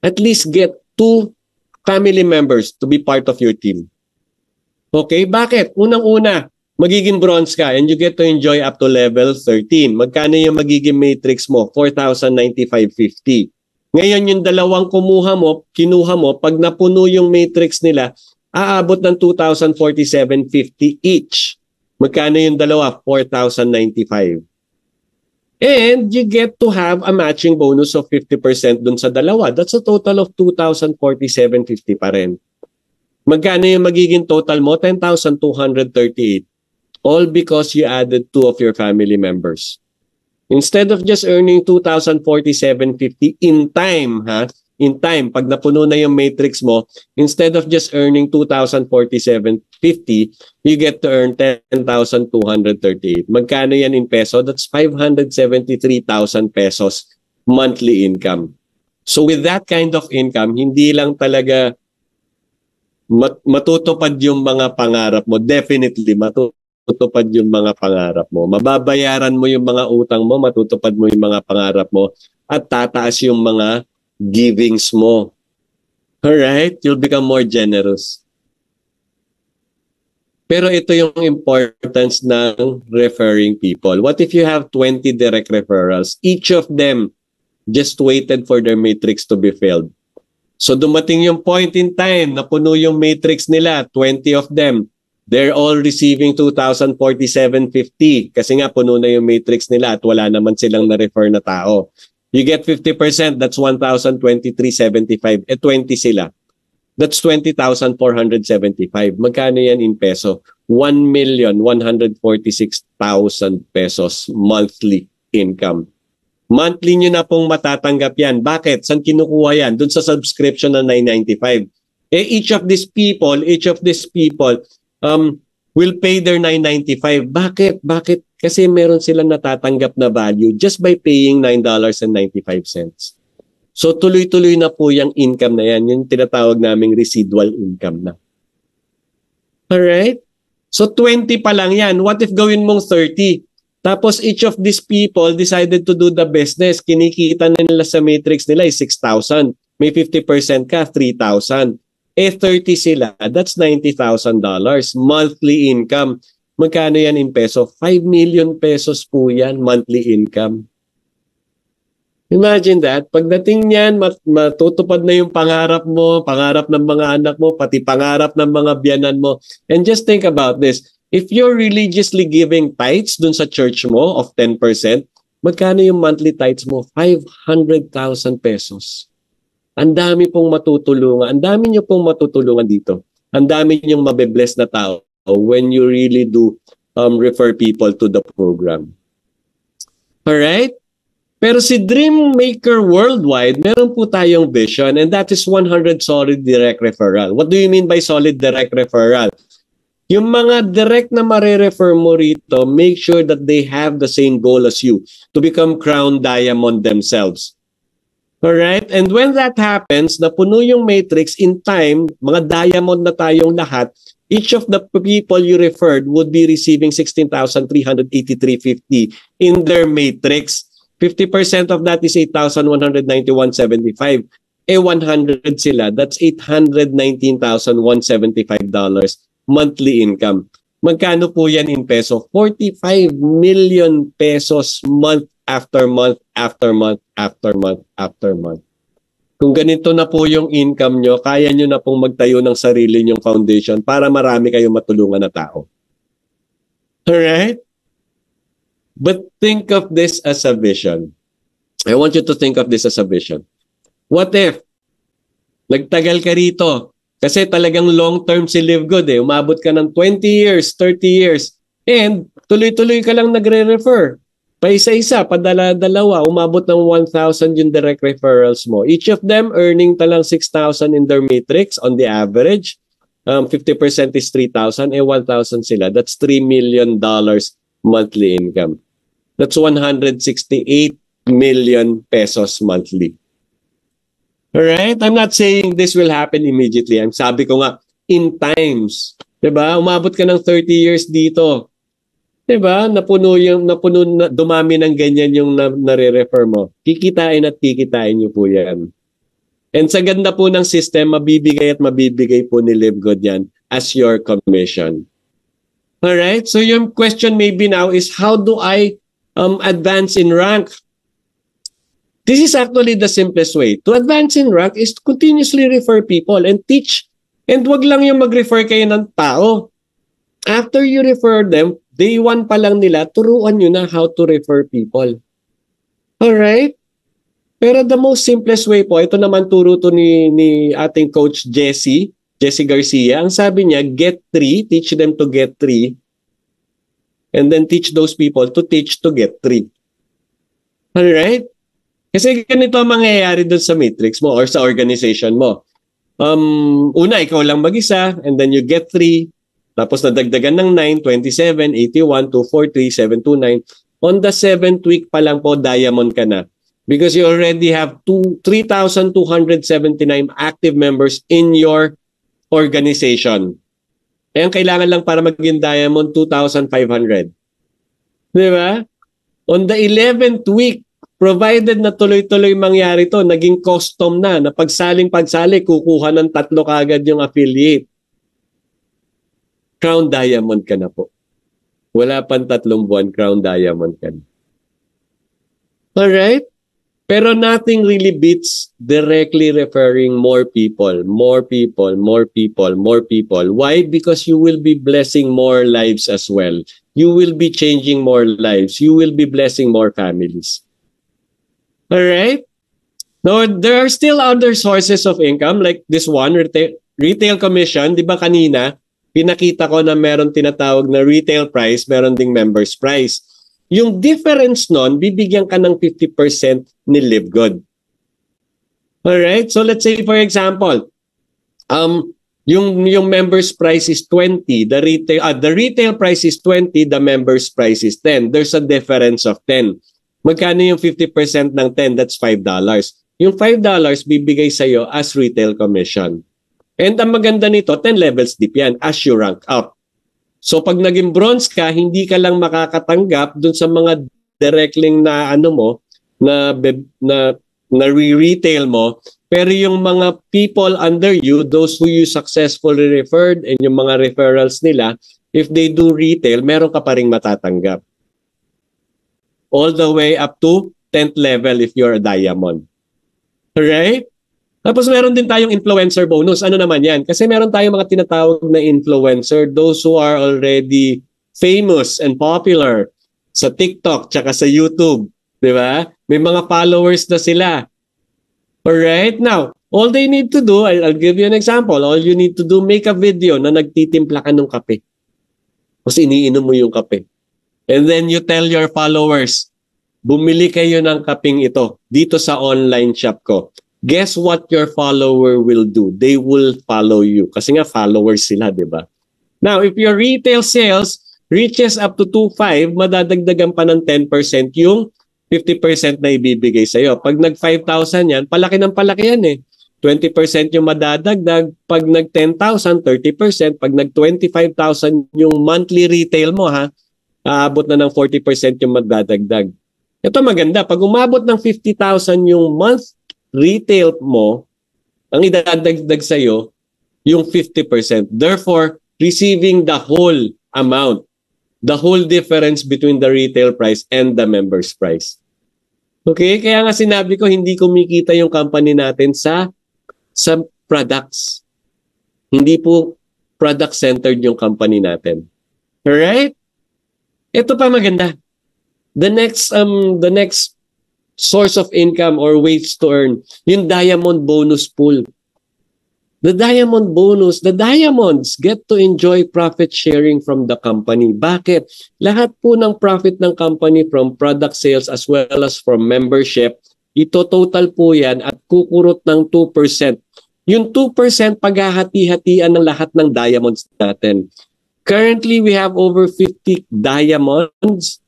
At least get 2 family members to be part of your team. Okay? Bakit? Unang-una, magiging bronze ka and you get to enjoy up to level 13. Magkano yung magiging matrix mo? 4,095.50. Ngayon yung dalawang kinuha mo, pag napuno yung matrix nila, aabot ng 2,047.50 each. Magkano yung dalawa? 4,095. And you get to have a matching bonus of 50% dun sa dalawa. That's a total of 2,047.50 pa rin. Magkano yung magiging total mo? 10,238. All because you added 2 of your family members. Instead of just earning 2,047.50 in time, in time, pag napuno na yung matrix mo, instead of just earning 2,047.50, you get to earn 10,238. Magkano yan in peso? That's 573,000 pesos monthly income. So with that kind of income, hindi lang talaga matutupad yung mga pangarap mo. Definitely, matutupad yung mga pangarap mo. Mababayaran mo yung mga utang mo, matutupad mo yung mga pangarap mo, at tataas yung mga givings mo. Alright? You'll become more generous. Pero ito yung importance ng referring people. What if you have 20 direct referrals? Each of them just waited for their matrix to be filled. So dumating yung point in time na puno yung matrix nila, 20 of them. They're all receiving 2,047.50 kasi nga puno na yung matrix nila at wala naman silang na-refer na tao. You get 50%, that's 1,023.75. 20 sila. That's 20,475. Magkano yan in peso? 1,146,000 pesos monthly income. Monthly nyo na pong matatanggap yan. Bakit? Saan kinukuha yan? Doon sa subscription na 995. Each of these people will pay their 995. Bakit? Kasi meron silang natatanggap na value just by paying $9.95. So tuloy-tuloy na po yung income na yan. Yung tinatawag naming residual income na. Alright? So 20 pa lang yan. What if gawin mong 30? Tapos each of these people decided to do the business. Kinikita na nila sa matrix nila is 6,000. May 50% ka, 3,000. 30 sila, that's $90,000 monthly income. Magkano yan in peso? 5 million pesos po yan monthly income. Imagine that. Pagdating niyan, matutupad na yung pangarap mo, pangarap ng mga anak mo, pati pangarap ng mga biyanan mo. And just think about this. If you're religiously giving tithes dun sa church mo of 10%, magkano yung monthly tithes mo? 500,000 pesos. Ang dami pong matutulungan. Ang dami nyo pong matutulungan dito. Ang dami nyong mabe-bless na tao when you really do refer people to the program. Alright? Pero si Dream Maker Worldwide, meron po tayong vision and that is 100 solid direct referral. What do you mean by solid direct referral? Yung mga direct na mare-refer mo rito, make sure that they have the same goal as you, to become crown diamond themselves. Alright? And when that happens, napuno yung matrix, in time, mga diamond na tayong lahat, each of the people you referred would be receiving 16,383.50 in their matrix. 50% of that is 8,191.75. 100 sila, that's $819,175 monthly income. Magkano po yan in peso? 45 million pesos month after month after month after month after month. Kung ganito na po yung income nyo, kaya nyo na pong magtayo ng sarili nyong foundation para marami kayong matulungan na tao. Alright? But think of this as a vision. I want you to think of this as a vision. What if nagtagal ka rito? Kasi talagang long-term si Live Good eh. Umabot ka ng 20 years, 30 years, and tuloy-tuloy ka lang nagre-refer. Pa-isa-isa, padala-dalawa, umabot ng 1,000 yung direct referrals mo. Each of them earning talang 6,000 in their matrix on the average. 50% is 3,000, 1,000 sila. That's $3 million monthly income. That's 168 million pesos monthly. Alright? I'm not saying this will happen immediately. Sabi ko nga, in times. Diba? Umabot ka ng 30 years dito. Diba? Dumami ng ganyan yung nare-refer mo. Kikitain at kikitain nyo po yan. And sa ganda po ng system, mabibigay at mabibigay po ni Live Good yan as your commission. Alright? So yung question maybe now is, how do I advance in rank? This is actually the simplest way. To advance in rank is to continuously refer people and teach. And wag lang yung mag-refer kayo ng tao. After you refer them, day 1 pa lang nila, turuan nyo na how to refer people. Alright? Pero the most simplest way po, ito naman turo to ni ating coach Jesse Garcia. Ang sabi niya, get 3, teach them to get 3. And then teach those people to teach to get 3. Alright? Kasi ganito ang mangyayari doon sa matrix mo or sa organization mo. Una, ikaw lang mag-isa, and then you get 3. Tapos nadagdagan ng 9, 27, 81, 243, 729. On the 7th week pa lang po, diamond ka na. because you already have 3,279 active members in your organization. Eh, ang kailangan lang para maging diamond, 2,500. Di ba? On the 11th week, provided na tuloy-tuloy mangyari to, naging custom na pagsaling-pagsali, kukuha ng 3 kagad yung affiliate. Crown Diamond ka na po. Wala pang 3 buwan, Crown Diamond ka na. Alright? Pero nothing really beats directly referring more people, more people, more people, more people. Why? Because you will be blessing more lives as well. You will be changing more lives. You will be blessing more families. Alright? Now, there are still other sources of income like this one, retail commission. Di ba kanina, pinakita ko na meron tinatawag na retail price, meron ding members price. Yung difference nun, bibigyan ka ng 50% ni Live Good. Alright? So let's say for example, yung members price is 20, the retail price is 20, the members price is 10. There's a difference of 10. Magkano yung 50% ng 10? That's $5. Yung $5 bibigay sa'yo as retail commission. And ang maganda nito, 10 levels deep yan as you rank up. So pag naging bronze ka, hindi ka lang makakatanggap dun sa mga direct link na na re-retail mo, pero yung mga people under you, those who you successfully referred and yung mga referrals nila, if they do retail, meron ka pa ring matatanggap. All the way up to 10th level if you're a diamond. Alright? Tapos meron din tayong influencer bonus. Ano naman yan? Kasi meron tayong mga tinatawag na influencer, those who are already famous and popular sa TikTok tsaka sa YouTube. Di ba? May mga followers na sila. Alright? Now, all they need to do, I'll give you an example. All you need to do, make a video na nagtitimpla ka ng kape. Tapos iniinom mo yung kape. And then you tell your followers, bumili kayo ng kapeng ito dito sa online shop ko. Guess what your follower will do? They will follow you. Kasi nga followers sila, di ba? Now, if your retail sales reaches up to 2.5, madadagdagan pa ng 10% yung 50% na ibibigay sa'yo. Pag nag 5,000 yan, palaki ng palaki yan eh. 20% yung madadagdag. Pag nag 10,000, 30%. Pag nag 25,000 yung monthly retail mo, aabot na ng 40% yung madadagdag. Ito maganda. Pag umabot ng 50,000 yung month retail mo, ang idadagdag sa'yo, yung 50%. Therefore, receiving the whole amount, the whole difference between the retail price and the member's price. Okay? Kaya nga sinabi ko, hindi kumikita yung company natin sa products. Hindi po product-centered yung company natin. Alright? Ito pa maganda. The next source of income or ways to earn, yung diamond bonus pool. The diamond bonus, the diamonds get to enjoy profit sharing from the company. Bakit? Lahat po ng profit ng company from product sales as well as from membership, ito total po yan at kukurot ng 2%. Yung 2% paghahati-hatian ng lahat ng diamonds natin. Currently, we have over 50 diamonds.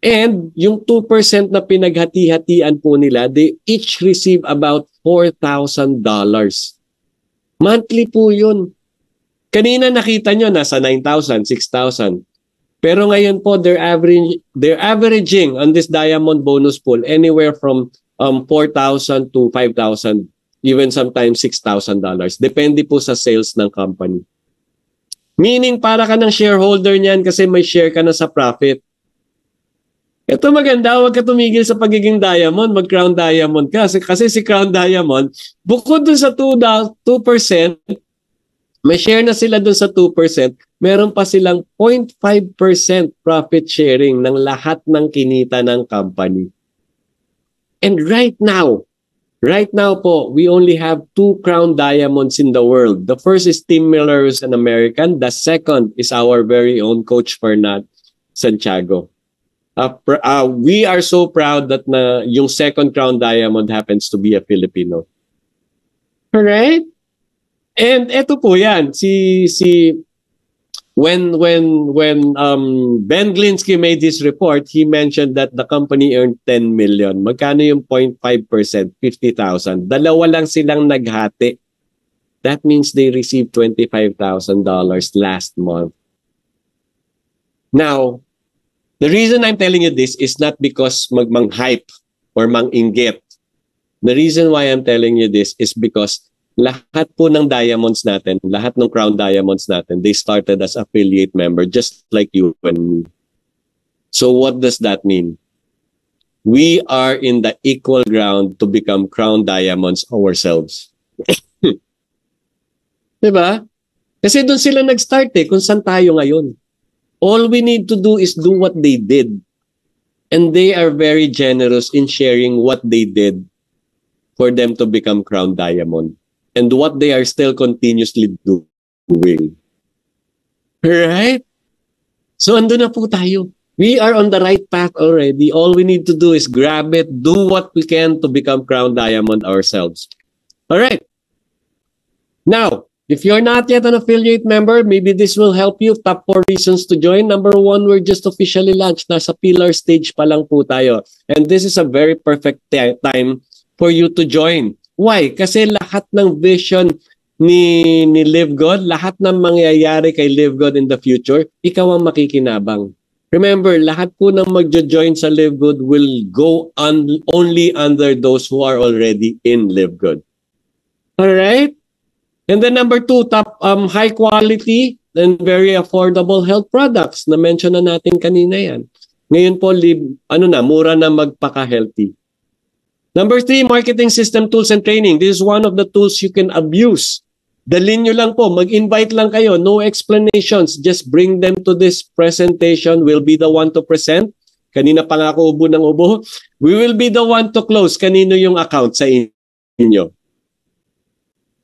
And yung 2% na pinaghati-hatian po nila, they each receive about $4,000. Monthly po yun. Kanina nakita nyo, nasa 9,000, 6,000. Pero ngayon po, they're averaging on this diamond bonus pool anywhere from 4,000 to 5,000, even sometimes $6,000. Depende po sa sales ng company. Meaning, para ka ng shareholder niyan kasi may share ka na sa profit. Ito maganda, huwag ka tumigil sa pagiging diamond, mag-crown diamond ka. Kasi si crown diamond, bukod dun sa 2%, may share na sila dun sa 2%, meron pa silang 0.5% profit sharing ng lahat ng kinita ng company. And right now po, we only have 2 crown diamonds in the world. The first is Tim Miller, who's an American. The second is our very own Coach Fernand Santiago. We are so proud that yung second crown diamond happens to be a Filipino. Alright? And eto po yan, si when Ben Glinsky made his report, he mentioned that the company earned 10 million. Magkano yung 0.5%? 50,000. Dalawa lang silang naghati. That means they received $25,000 last month. Now, the reason I'm telling you this is not because mang-hype or mang-inggit. The reason why I'm telling you this is because lahat po ng diamonds natin, lahat ng Crown Diamonds natin, they started as affiliate member just like you and me. So what does that mean? We are in the equal ground to become Crown Diamonds ourselves. Diba? Kasi doon sila nag-start kung saan tayo ngayon. All we need to do is do what they did. And they are very generous in sharing what they did for them to become Crown Diamond. And what they are still continuously doing. Right? So, ando na po tayo. We are on the right path already. All we need to do is grab it, do what we can to become Crown Diamond ourselves. All right. Now, if you're not yet an affiliate member, maybe this will help you. Top 4 reasons to join. Number 1, we're just officially launched. Nasa pillar stage pa lang po tayo. And this is a very perfect time for you to join. Why? Kasi lahat ng vision ni Live Good, lahat ng mangyayari kay Live Good in the future, ikaw ang makikinabang. Remember, lahat po ng magjo-join sa Live Good will go on only under those who are already in Live Good. Alright? And then number 2, top high quality and very affordable health products. Na-mention na natin kanina yan. Ngayon po, mura na magpaka-healthy. Number 3, marketing system tools and training. This is one of the tools you can abuse. Dalhin nyo lang po, mag-invite lang kayo, no explanations. Just bring them to this presentation. We'll be the one to present. Kanina pa nga ako ubo ng ubo. We will be the one to close. Kanino yung account sa inyo.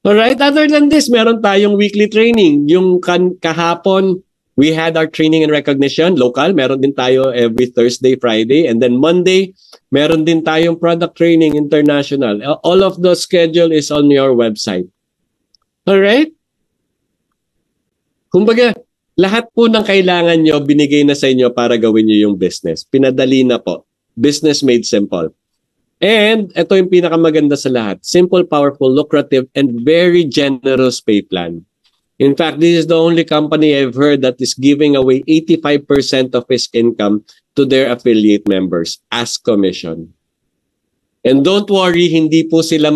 Alright, other than this, meron tayong weekly training. Yung kahapon, we had our training and recognition, local. Meron din tayo every Thursday, Friday. And then Monday, meron din tayong product training international. All of the schedule is on your website. Alright? Kumbaga, lahat po ng kailangan nyo, binigay na sa inyo para gawin nyo yung business. Pinadali na po. Business made simple. And ito yung pinakamaganda sa lahat. Simple, powerful, lucrative, and very generous pay plan. In fact, this is the only company I've heard that is giving away 85% of its income to their affiliate members as commission. And don't worry, hindi po sila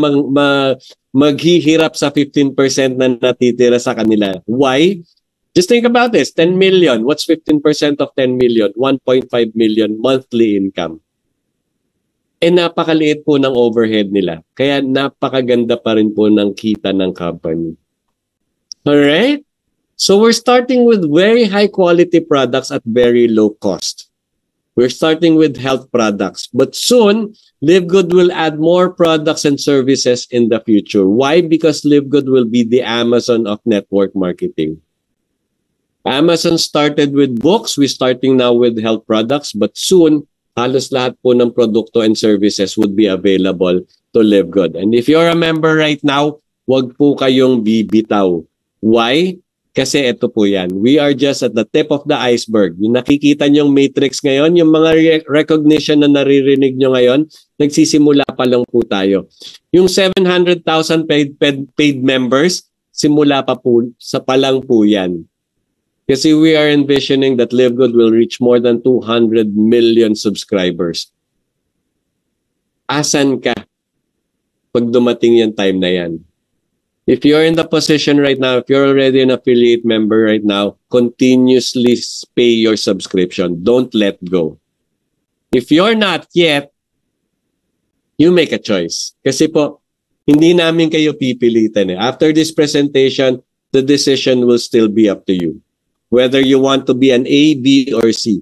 maghihirap sa 15% na natitira sa kanila. Why? Just think about this. 10 million. What's 15% of 10 million? 1.5 million monthly income. Eh napakaliit po ng overhead nila. Kaya napakaganda pa rin po ng kita ng company. Alright? So we're starting with very high quality products at very low cost. We're starting with health products. But soon, Live Good will add more products and services in the future. Why? Because Live Good will be the Amazon of network marketing. Amazon started with books. We're starting now with health products. But soon, halos lahat po ng produkto and services would be available to Live Good. And if you're a member right now, wag po kayong bibitaw. Why? Kasi ito po yan. We are just at the tip of the iceberg. Yung nakikita nyong matrix ngayon, yung mga recognition na naririnig nyo ngayon, nagsisimula pa lang po tayo. Yung 700,000 paid members, simula pa po, sa palang po yan. Kasi we are envisioning that Live Good will reach more than 200 million subscribers. Asan ka pag dumating yung time na yan? If you're in the position right now, if you're already an affiliate member right now, continuously pay your subscription. Don't let go. If you're not yet, you make a choice. Kasi po, hindi namin kayo pipilitan. After this presentation, the decision will still be up to you. Whether you want to be an A, B, or C.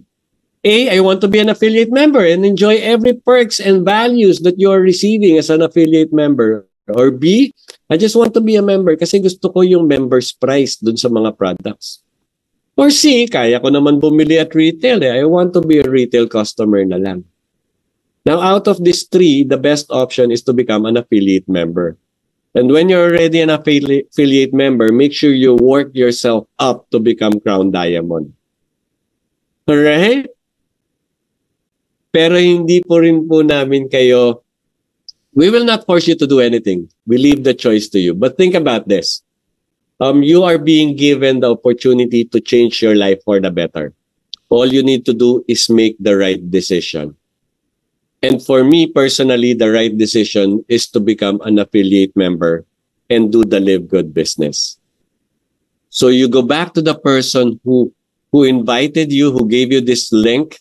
A, I want to be an affiliate member and enjoy every perks and values that you are receiving as an affiliate member. Or B, I just want to be a member kasi gusto ko yung member's price dun sa mga products. Or C, kaya ko naman bumili at retail. I want to be a retail customer na lang. Now, out of these three, the best option is to become an affiliate member. And when you're already an affiliate member, make sure you work yourself up to become Crown Diamond. Alright? Pero hindi po rin po namin kayo, we will not force you to do anything. We leave the choice to you. But think about this. You are being given the opportunity to change your life for the better. All you need to do is make the right decision. And for me personally, the right decision is to become an affiliate member and do the Live Good business. So you go back to the person who invited you, who gave you this link.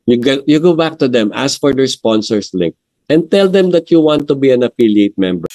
You go back to them, ask for their sponsors link, and tell them that you want to be an affiliate member.